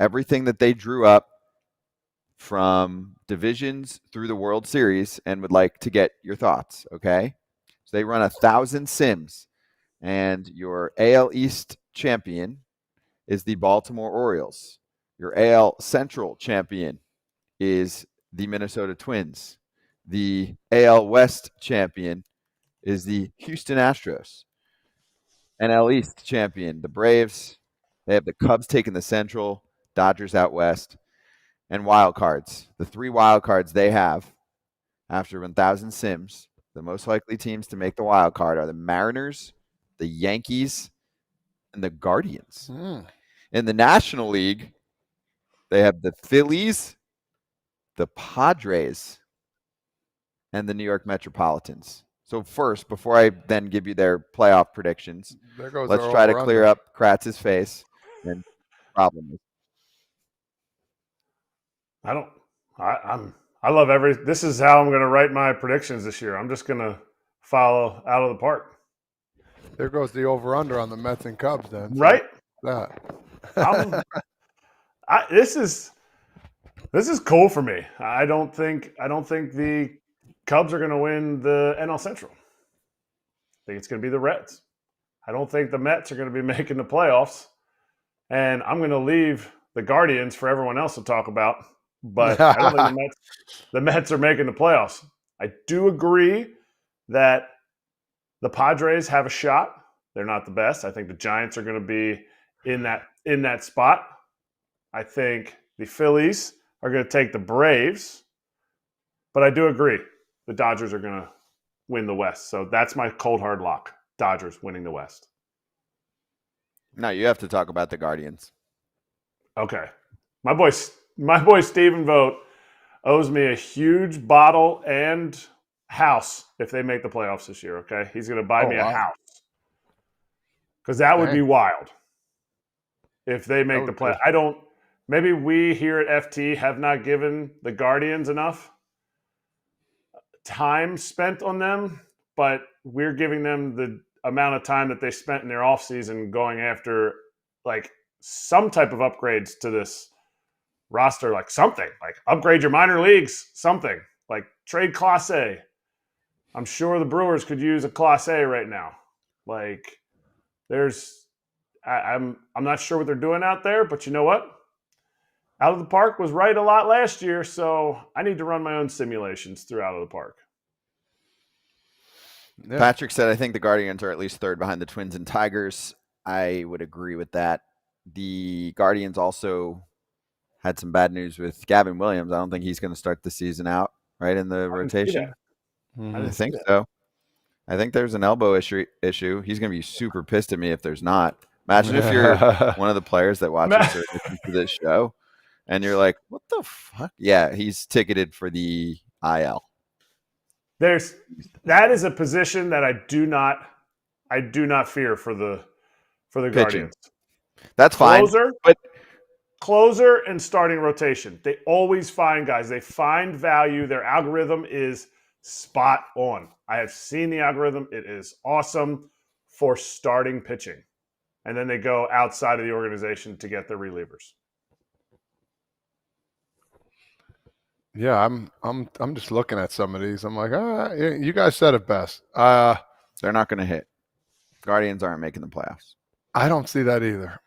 everything that they drew up from divisions through the World Series and would like to get your thoughts, okay? So they run 1,000 sims, and your AL East champion is the Baltimore Orioles. Your AL Central champion is the Minnesota Twins. The AL West champion is the Houston Astros. NL East champion, the Braves. They have the Cubs taking the Central, Dodgers out west, and wild cards. The 3 wild cards they have after 1,000 sims, the most likely teams to make the wild card are the Mariners, the Yankees, and the Guardians. In the National League, they have the Phillies, the Padres, and the New York Metropolitans. So first, before I then give you their playoff predictions, let's try to clear up Kratz's face and problem. I love this is how I'm going to write my predictions this year. I'm just going to follow Out of the Park. There goes the over/under on the Mets and Cubs, then. Right? That. This is cool for me. I don't think the Cubs are going to win the NL Central. I think it's going to be the Reds. I don't think the Mets are going to be making the playoffs, and I'm going to leave the Guardians for everyone else to talk about. But I don't think the Mets are making the playoffs. I do agree that the Padres have a shot. They're not the best. I think the Giants are going to be in that spot. I think the Phillies are going to take the Braves. But I do agree the Dodgers are going to win the West. So that's my cold hard lock. Dodgers winning the West. No, you have to talk about the Guardians. Okay. My boy Stephen Vogt owes me a huge bottle and house if they make the playoffs this year, okay? He's going to buy me a house. Because that would be wild if they make the play. maybe we here at FT have not given the Guardians enough time spent on them, but we're giving them the amount of time that they spent in their offseason going after like some type of upgrades to this roster, like something, like upgrade your minor leagues, something like trade Class A. I'm sure the Brewers could use a Class A right now. Like I'm not sure what they're doing out there, but you know what? Out of the Park was right a lot last year, so I need to run my own simulations through Out of the Park. Yeah. Patrick said, I think the Guardians are at least third behind the Twins and Tigers. I would agree with that. The Guardians also had some bad news with Gavin Williams. I don't think he's going to start the season out right in the rotation. I think so. I think there's an elbow issue. He's going to be super pissed at me if there's not. Imagine if you're one of the players that watches or listens to this show and you're like, what the fuck? Yeah, he's ticketed for the IL. That is a position that I do not fear for the Guardians. That's fine. Closer and starting rotation. They always find guys. They find value. Their algorithm is spot on. I have seen the algorithm. It is awesome for starting pitching. And then they go outside of the organization to get their relievers. Yeah, I'm just looking at some of these. I'm like, you guys said it best. They're not going to hit. Guardians aren't making the playoffs. I don't see that either.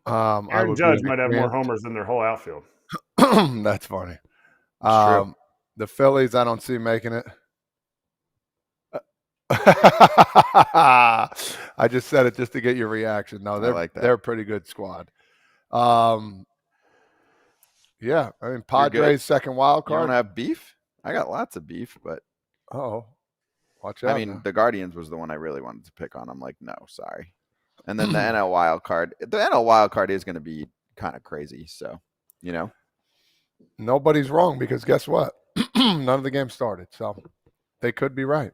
Aaron Judge might have more homers than their whole outfield. That's funny. The Phillies, I don't see making it. I just said it just to get your reaction. No, they're a pretty good squad. Yeah, I mean Padres second wild card. You don't have beef? I got lots of beef, but watch out. I mean, the Guardians was the one I really wanted to pick on. I'm like, no, sorry. And then the NL wild card. The NL wild card is going to be kind of crazy. So, nobody's wrong because guess what? None of the games started, so they could be right.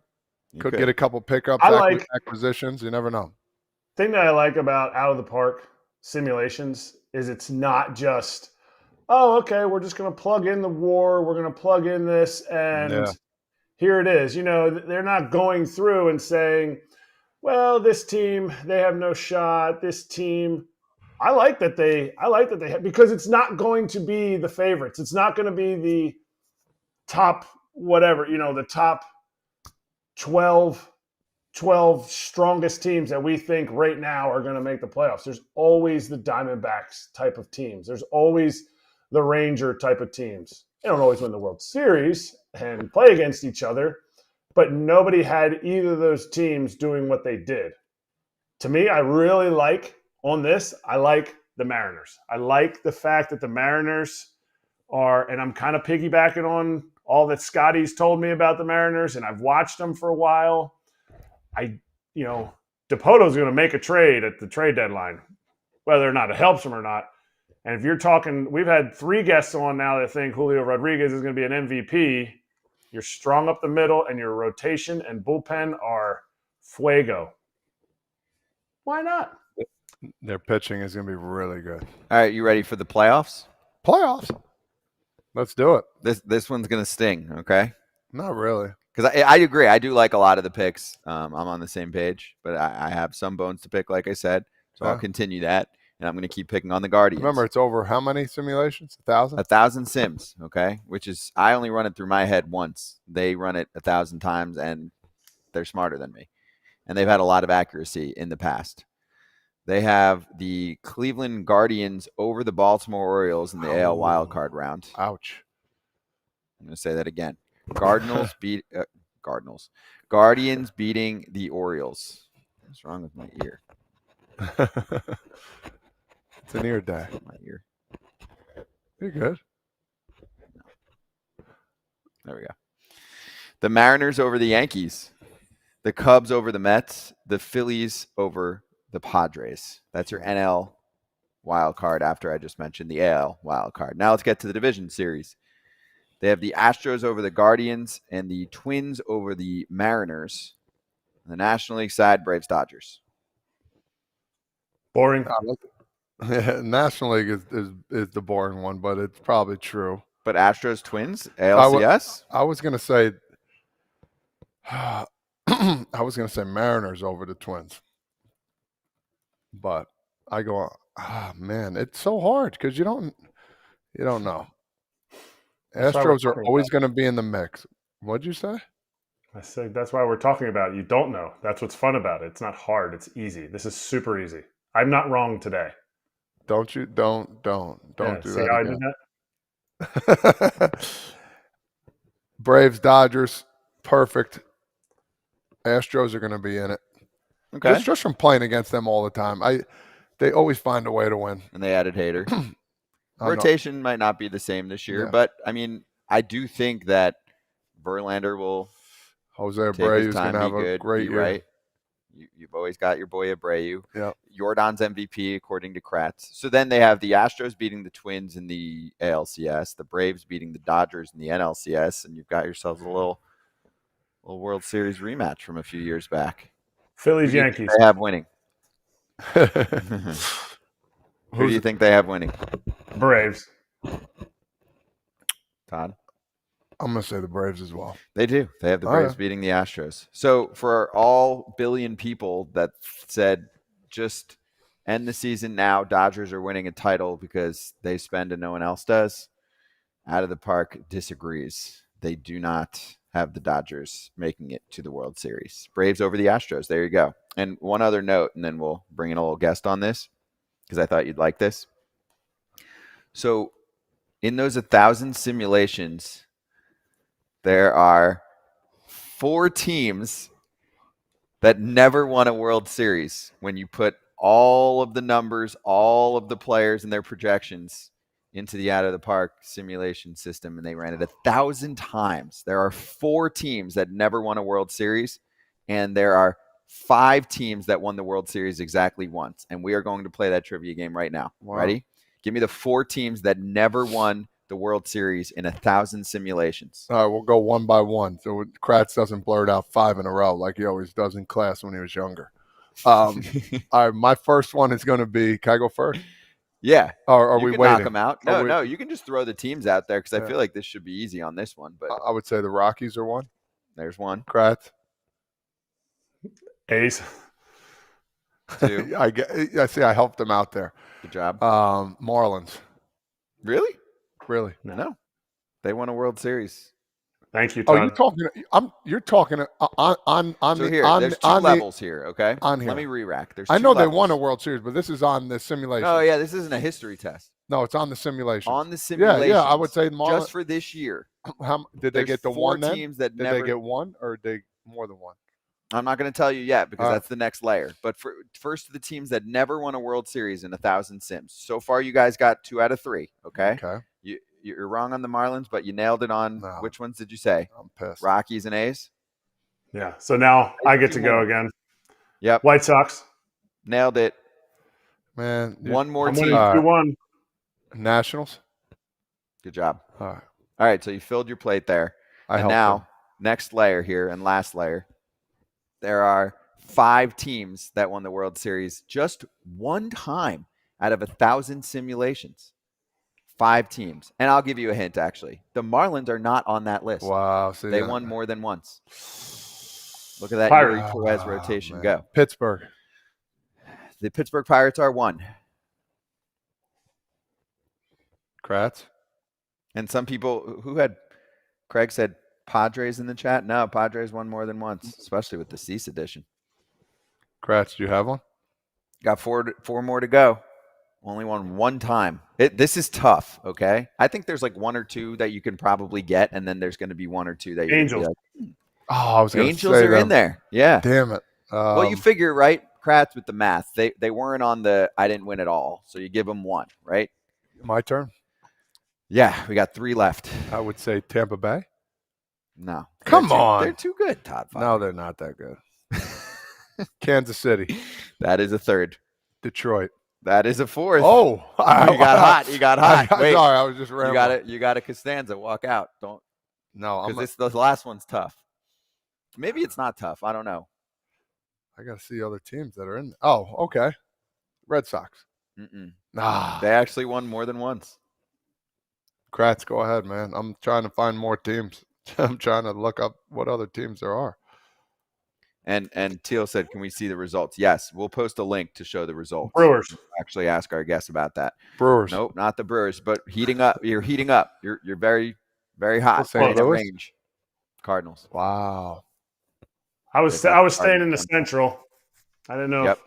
Could get a couple pickups, acquisitions. You never know. Thing that I like about Out of the Park simulations is it's not just, oh, okay, we're just going to plug in the WAR, we're going to plug in this, and here it is. They're not going through and saying, well, this team, they have no shot. This team, I like that they have, because it's not going to be the favorites. It's not going to be the top whatever, the top 12 strongest teams that we think right now are going to make the playoffs. There's always the Diamondbacks type of teams. There's always the Ranger type of teams. They don't always win the World Series and play against each other, but nobody had either of those teams doing what they did. To me, I really like the Mariners. I like the fact that the Mariners are, and I'm kind of piggybacking on all that Scotty's told me about the Mariners, and I've watched them for a while. DePoto's going to make a trade at the trade deadline, whether or not it helps him or not. And if you're talking, we've had 3 guests on now that think Julio Rodriguez is going to be an MVP. You're strong up the middle, and your rotation and bullpen are fuego. Why not? Their pitching is going to be really good. All right, you ready for the playoffs? Playoffs. Let's do it. This one's going to sting, okay? Not really. Because I agree. I do like a lot of the picks. I'm on the same page, but I have some bones to pick, like I said. So I'll continue that, and I'm going to keep picking on the Guardians. Remember, it's over how many simulations? 1,000? 1,000 sims, okay? Which is, I only run it through my head once. They run it 1,000 times, and they're smarter than me. And they've had a lot of accuracy in the past. They have the Cleveland Guardians over the Baltimore Orioles in the AL wildcard round. Ouch. I'm going to say that again. Guardians beating the Orioles. What's wrong with my ear? It's an ear day. My ear. You're good. There we go. The Mariners over the Yankees. The Cubs over the Mets. The Phillies over the Padres. That's your NL wild card after I just mentioned the AL wild card. Now let's get to the division series. They have the Astros over the Guardians and the Twins over the Mariners. And the National League side, Braves Dodgers. Boring. National League is the boring one, but it's probably true. But Astros Twins, ALCS? I was going to say I was going to say Mariners over the Twins. But I go, man, it's so hard because you don't know. Astros are always going to be in the mix. What'd you say? I said that's why we're talking about it. You don't know. That's what's fun about it. It's not hard. It's easy. This is super easy. I'm not wrong today. Don't do Yeah, do see that how again. I did that? Braves, Dodgers, perfect. Astros are going to be in it. Okay. Just from playing against them all the time. They always find a way to win. And they added Hader. Rotation might not be the same this year, but I mean, I do think that Verlander will Jose take Abreu's his going time, to have be a good, great be year. right. You've always got your boy Abreu. Yeah. Jordan's MVP according to Kratz. So then they have the Astros beating the Twins in the ALCS, the Braves beating the Dodgers in the NLCS, and you've got yourselves a little World Series rematch from a few years back. Phillies, Yankees. They have winning. Who do you think they have winning? Braves. Todd? I'm going to say the Braves as well. They do. They have the Braves beating the Astros. So for all billion people that said just end the season now, Dodgers are winning a title because they spend and no one else does, Out of the Park disagrees. They do not have the Dodgers making it to the World Series. Braves over the Astros. There you go. And one other note, and then we'll bring in a little guest on this because I thought you'd like this. So in those 1,000 simulations, there are 4 teams that never won a World Series when you put all of the numbers, all of the players and their projections into the Out of the Park simulation system, and they ran it 1,000 times. There are 4 teams that never won a World Series, and there are 5 teams that won the World Series exactly once. And we are going to play that trivia game right now. Wow. Ready? Give me the 4 teams that never won the World Series in 1,000 simulations. All right, we'll go one by one. So Kratz doesn't blurt out 5 in a row like he always does in class when he was younger. All right, my first one is going to be, can I go first? Yeah. Or are we waiting? Knock them out? No, you can just throw the teams out there because I feel like this should be easy on this one. But I would say the Rockies are one. There's one. Kratz. A's. 2. I see. I helped them out there. Good job. Marlins. Really? No. They won a World Series. Thank you, Todd. You're talking on so the here, on there's the, 2 levels here, okay? On here. Let me re-rack. There's I know 2 they levels. won a World Series, but this is on the simulation. Oh yeah, this isn't a history test. No, it's on the simulation. On the simulation. Yeah, I would say Marlins just for this year. Did they get the 4 one then? teams that did never they get one or did they more than one? I'm not going to tell you yet because that's the next layer. But first, the teams that never won a World Series in 1,000 sims. So far, you guys got 2 out of 3. Okay. You're wrong on the Marlins, but you nailed it on which ones did you say? I'm pissed. Rockies and A's. Yeah. So now I get to go again. Yep. White Sox. Nailed it. Man, one more I'm team. 2-1. Nationals. Good job. All right. So you filled your plate there. And now, next layer here and last layer. There are 5 teams that won the World Series just one time out of 1,000 simulations. 5 teams. And I'll give you a hint, actually. The Marlins are not on that list. Wow. They won more than once. Look at that Yuri Perez rotation go. Pittsburgh. The Pittsburgh Pirates are 1. Kratz. And some people who had Craig said Padres in the chat. No, Padres won more than once, especially with the Cease edition. Kratz, do you have one? Got 4 more to go. Only won one time. This is tough, okay? I think there's like 1 or 2 that you can probably get, and then there's going to be 1 or 2 that you're Angels. Like, I was going to say Angels are in there. Yeah. Damn it. Well, you figure, right? Kratz with the math. They weren't on the I didn't win at all. So you give them 1, right? My turn? Yeah, we got 3 left. I would say Tampa Bay. No. Come on. They're too good, Todd. No, they're not that good. Kansas City. That is a 3rd. Detroit. That is a 4th. Oh, you got hot. You got hot. Wait, sorry, I was just rambling. You got a Costanza. Walk out. Don't. No, because the last one's tough. Maybe it's not tough. I don't know. I got to see other teams that are in. Oh, okay. Red Sox. Nah. They actually won more than once. Kratz, go ahead, man. I'm trying to find more teams. I'm trying to look up what other teams there are. And Teal said, can we see the results? Yes, we'll post a link to show the results. Brewers. We'll actually ask our guests about that. Brewers. Nope, not the Brewers, but heating up. You're heating up. You're very, very hot. St. Louis? Range. Cardinals. Wow. I was staying in the Central. I didn't know if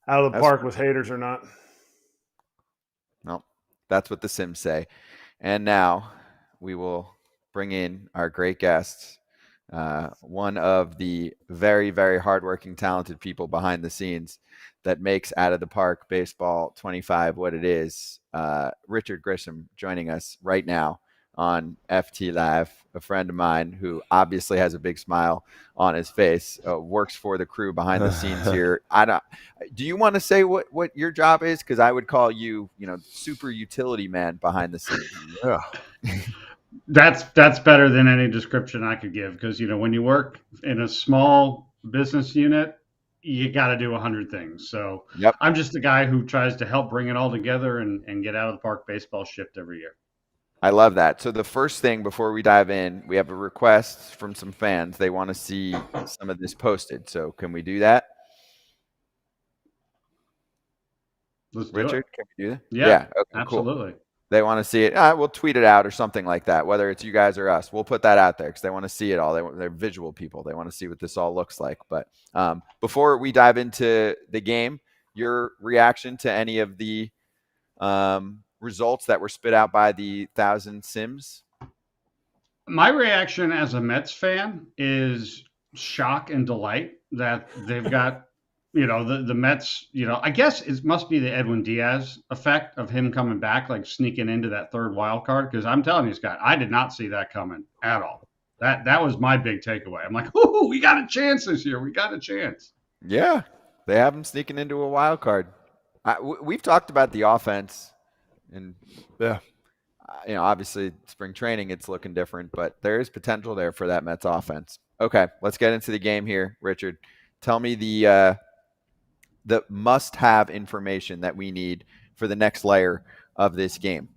out of the park with haters or not. No, that's what the Sims say. And now we will bring in our great guests. One of the very, very hardworking, talented people behind the scenes that makes Out of the Park Baseball 25 what it is. Richard Grisham joining us right now on FT Live, a friend of mine who obviously has a big smile on his face, works for the crew behind the scenes here. Do you want to say what your job is? Because I would call you, super utility man behind the scenes. Yeah. That's better than any description I could give, because when you work in a small business unit, you got to do 100 things. So I'm just a guy who tries to help bring it all together and get Out of the Park baseball shipped every year. I love that. So the first thing before we dive in, we have a request from some fans. They want to see some of this posted. So can we do that? Let's do Richard, it. can we do that? Yeah, okay, absolutely. Cool. They want to see it. We'll tweet it out or something like that, whether it's you guys or us. We'll put that out there because they want to see it all. They're visual people. They want to see what this all looks like. But before we dive into the game, your reaction to any of the results that were spit out by the 1,000 Sims? My reaction as a Mets fan is shock and delight that they've got, the Mets, I guess it must be the Edwin Diaz effect of him coming back, like sneaking into that third wild card. Because I'm telling you, Scott, I did not see that coming at all. That was my big takeaway. I'm like, ooh, we got a chance this year. We got a chance. Yeah, they have him sneaking into a wild card. We've talked about the offense. And obviously spring training, it's looking different, but there is potential there for that Mets offense. Okay, let's get into the game here. Richard, tell me the must-have information that we need for the next layer of this game.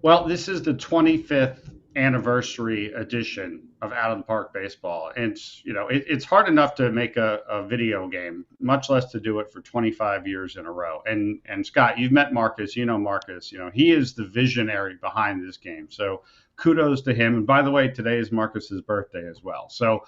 Well, this is the 25th anniversary edition of Out of the Park Baseball. And it's hard enough to make a video game, much less to do it for 25 years in a row. And Scott, you've met Marcus, Marcus, he is the visionary behind this game. So kudos to him. And by the way, today is Marcus's birthday as well. So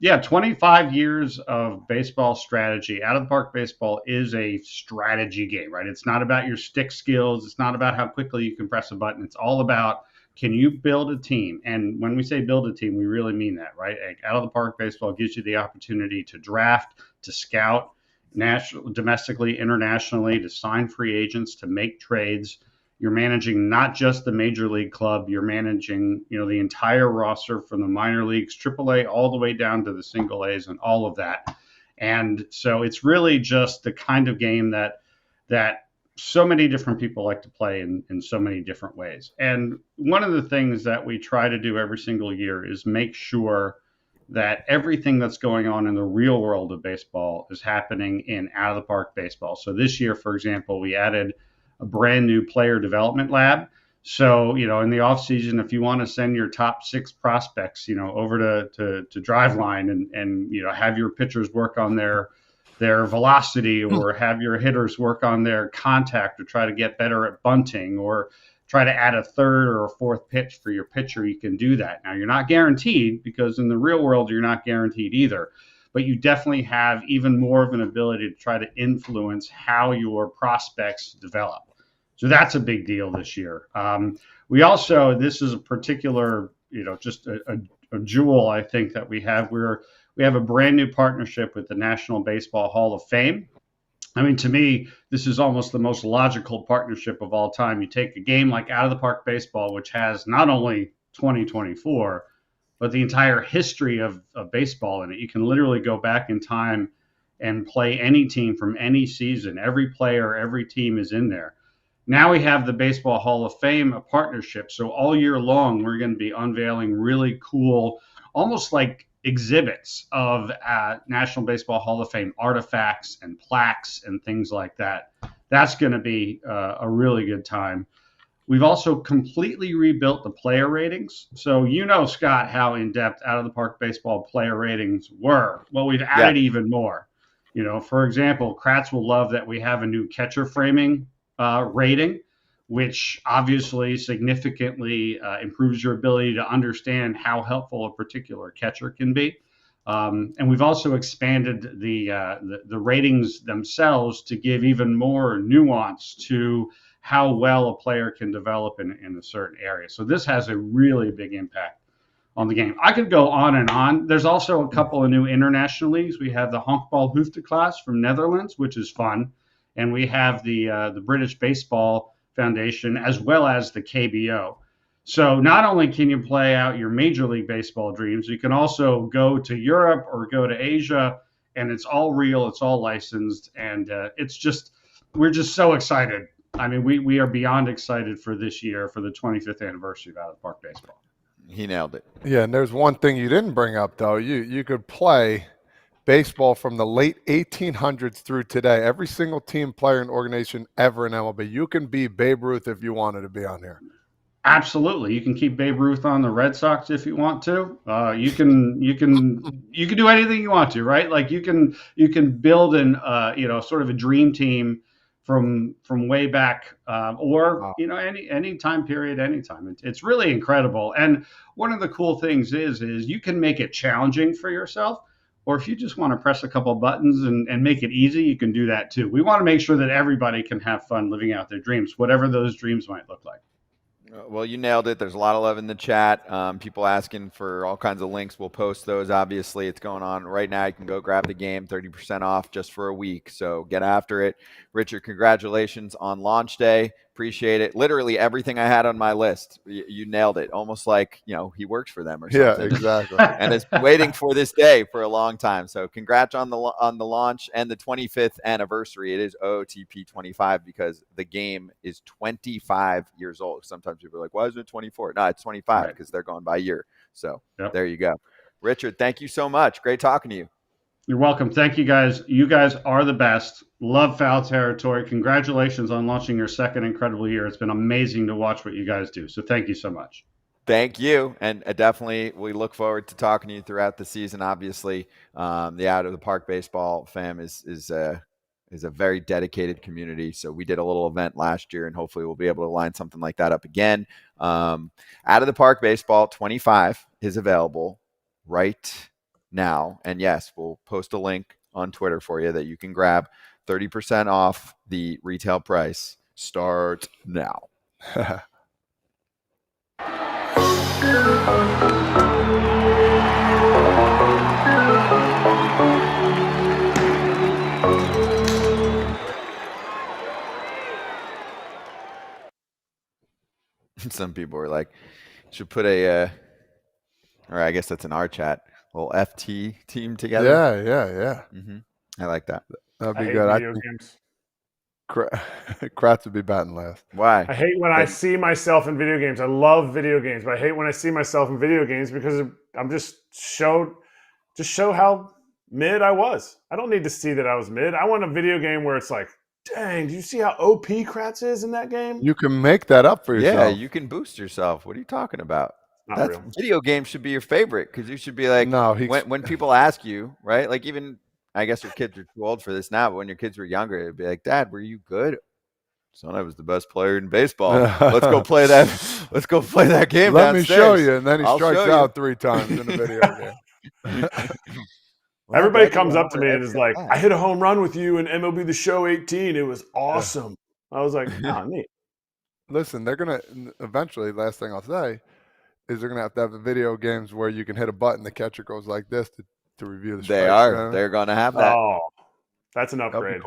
25 years of baseball strategy. Out of the Park Baseball is a strategy game, right? It's not about your stick skills. It's not about how quickly you can press a button. It's all about, can you build a team? And when we say build a team, we really mean that, right? Out of the Park Baseball gives you the opportunity to draft, to scout, domestically, internationally, to sign free agents, to make trades. You're managing not just the major league club, you're managing, the entire roster from the minor leagues, AAA, all the way down to the single A's and all of that. And so it's really just the kind of game that so many different people like to play in so many different ways. And one of the things that we try to do every single year is make sure that everything that's going on in the real world of baseball is happening in Out of the Park Baseball. So this year, for example, we added a brand new player development lab. So, in the off season, if you want to send your top 6 prospects, over to Driveline and have your pitchers work on their velocity, or have your hitters work on their contact, or try to get better at bunting, or try to add a third or a fourth pitch for your pitcher, you can do that. Now, you're not guaranteed, because in the real world, you're not guaranteed either. But you definitely have even more of an ability to try to influence how your prospects develop. So that's a big deal this year. We also, this is a particular, just a jewel, I think, that we have. We have a brand new partnership with the National Baseball Hall of Fame. I mean, to me, this is almost the most logical partnership of all time. You take a game like Out of the Park Baseball, which has not only 2024, but the entire history of baseball in it. You can literally go back in time and play any team from any season. Every player, every team is in there. Now we have the Baseball Hall of Fame, a partnership. So all year long, we're going to be unveiling really cool, almost like exhibits of National Baseball Hall of Fame artifacts and plaques and things like that. That's going to be a really good time. We've also completely rebuilt the player ratings. So Scott, how in-depth Out of the Park Baseball player ratings were. Well, we've added even more. For example, Kratz will love that we have a new catcher framing rating, which obviously significantly improves your ability to understand how helpful a particular catcher can be. And we've also expanded the ratings themselves to give even more nuance to how well a player can develop in a certain area. So this has a really big impact on the game. I could go on and on. There's also a couple of new international leagues. We have the Honkbal Hoofdklasse from Netherlands, which is fun. And we have the British Baseball Foundation, as well as the KBO. So not only can you play out your Major League Baseball dreams, you can also go to Europe or go to Asia, and it's all real, it's all licensed, and we're just so excited. I mean, we are beyond excited for this year, for the 25th anniversary of Out of the Park Baseball. He nailed it. Yeah, and there's one thing you didn't bring up, though. You could play baseball from the late 1800s through today. Every single team, player, and organization ever in MLB. You can be Babe Ruth if you wanted to be on here. Absolutely, you can keep Babe Ruth on the Red Sox if you want to. You can do anything you want to, right? Like you can build an sort of a dream team from way back, or any time period, anytime. It's really incredible. And one of the cool things is you can make it challenging for yourself, or if you just want to press a couple buttons and make it easy, you can do that too. We want to make sure that everybody can have fun living out their dreams, whatever those dreams might look like. Well, you nailed it. There's a lot of love in the chat. People asking for all kinds of links. We'll post those. Obviously, it's going on right now. You can go grab the game, 30% off just for a week. So get after it. Richard, congratulations on launch day. Appreciate it. Literally everything I had on my list. You nailed it. Almost like, he works for them or something. Yeah, exactly. And it's waiting for this day for a long time. So congrats on the launch and the 25th anniversary. It is OOTP 25 because the game is 25 years old. Sometimes people are like, why is it 24? No, it's 25 because they're going by year. So There you go. Richard, thank you so much. Great talking to you. You're welcome. Thank you, guys. You guys are the best. Love Foul Territory. Congratulations on launching your second incredible year. It's been amazing to watch what you guys do. So thank you so much. Thank you. And definitely we look forward to talking to you throughout the season. Obviously, the Out of the Park Baseball fam is a very dedicated community. So we did a little event last year, and hopefully we'll be able to line something like that up again. Out of the Park Baseball 25 is available right now. And yes, we'll post a link on Twitter for you that you can grab. 30% off the retail price. Start now. Some people were like, should put or I guess that's in our chat, a little FT team together. Yeah. Mm-hmm. I like that. That'd be I hate good. video games. Kratz would be batting last. Why? I hate when I see myself in video games. I love video games, but I hate when I see myself in video games because I'm just show how mid I was. I don't need to see that I was mid. I want a video game where it's like, dang, do you see how OP Kratz is in that game? You can make that up for yourself. Yeah, you can boost yourself. What are you talking about? Not real. Video games should be your favorite because you should be like, when people ask you, right? Like even, I guess your kids are too old for this now, but when your kids were younger, it'd be like, Dad, were you good? Son, I was the best player in baseball. Let's go play that. Let's go play that game. Let downstairs. me show you. And then he strikes out 3 times in the video game. Everybody comes up to me and is like, I hit a home run with you in MLB The Show 18. It was awesome. I was like, oh, neat. Listen, they're going to eventually, last thing I'll say, is they're going to have the video games where you can hit a button, the catcher goes like this to review the strikes. They are. They're going to have that. Oh, that's an upgrade.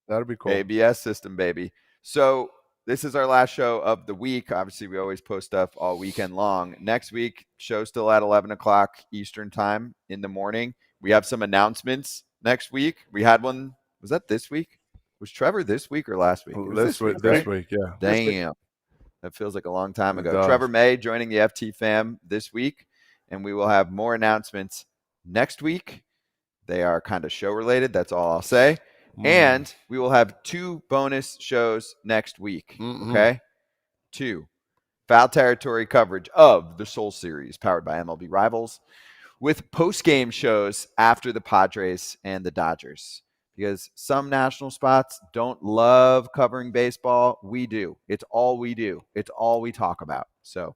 That'd be cool. ABS system, baby. So this is our last show of the week. Obviously, we always post stuff all weekend long. Next week, show's still at 11 o'clock Eastern time in the morning. We have some announcements next week. We had one. Was that this week? Was Trevor this week or last week? This week, yeah. Damn. That feels like a long time ago. Trevor May joining the FT fam this week, and we will have more announcements next week. They are kind of show related. That's all I'll say. And we will have 2 bonus shows next week. Okay? 2 Foul Territory coverage of the Soul Series powered by MLB Rivals with post-game shows after the Padres and the Dodgers. Because some national spots don't love covering baseball. We do. It's all we do. It's all we talk about. So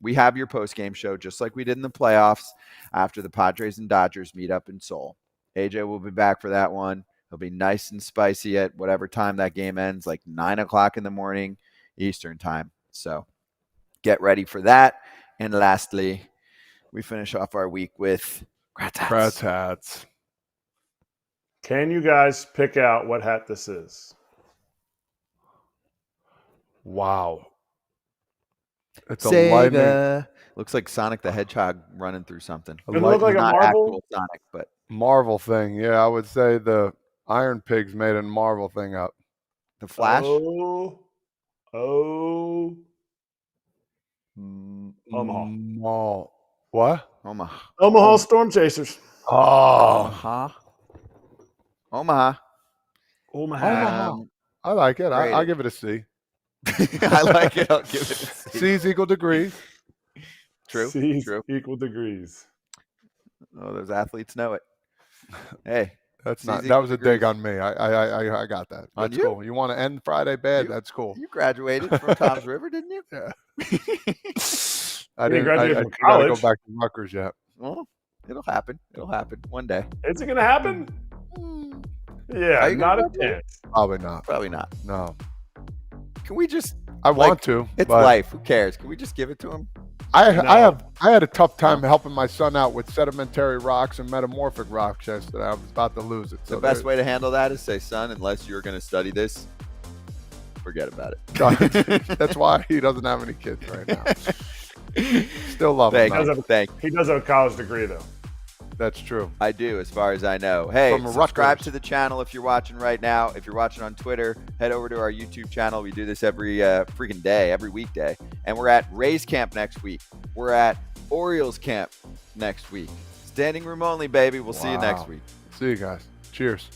we have your post-game show just like we did in the playoffs after the Padres and Dodgers meet up in Seoul. AJ will be back for that one. It'll be nice and spicy at whatever time that game ends, like 9 o'clock in the morning Eastern time. So get ready for that. And lastly, we finish off our week with Kratz hats. Can you guys pick out what hat this is? Wow. It's Sega. a lightning. Looks like Sonic the Hedgehog running through something. A Does it look like a Not Marvel? actual Sonic, but Marvel thing. Yeah, I would say the Iron Pigs made a Marvel thing up. the Flash. Omaha. What? Omaha Storm Chasers. Oh. Omaha. I like it. I'll Rated. give it a C. I like it. I'll give it a C. C's equal degrees. True. C's True. equal degrees. Oh, those athletes know it. Hey, That's C's not. That equal was a degrees. dig on me. I got that. On That's you? cool. You want to end Friday bad? You- That's cool. You graduated from Tom's River, didn't you? Yeah. You didn't graduate I from gotta go college. back to Rutgers yet. Well, it'll happen. It'll happen one day. Is it going to happen? Yeah, Are you not gonna a graduate? chance. Probably not. Probably not. No. Can we just? I Like, want to. It's but life. Who cares? Can we just give it to him? I No. had a tough time helping my son out with sedimentary rocks and metamorphic rocks yesterday. I was about to lose it. The best way to handle that is say, son, unless you're going to study this, forget about it. That's why he doesn't have any kids right now. Still love him. Thank though. you. Thank you. He does have a college degree, though. That's true. I do, as far as I know. Hey, From subscribe Rutgers. to the channel if you're watching right now. If you're watching on Twitter, head over to our YouTube channel. We do this every freaking day, every weekday. And we're at Rays camp next week. We're at Orioles camp next week. Standing room only, baby. We'll see you next Wow. week. See you guys. Cheers.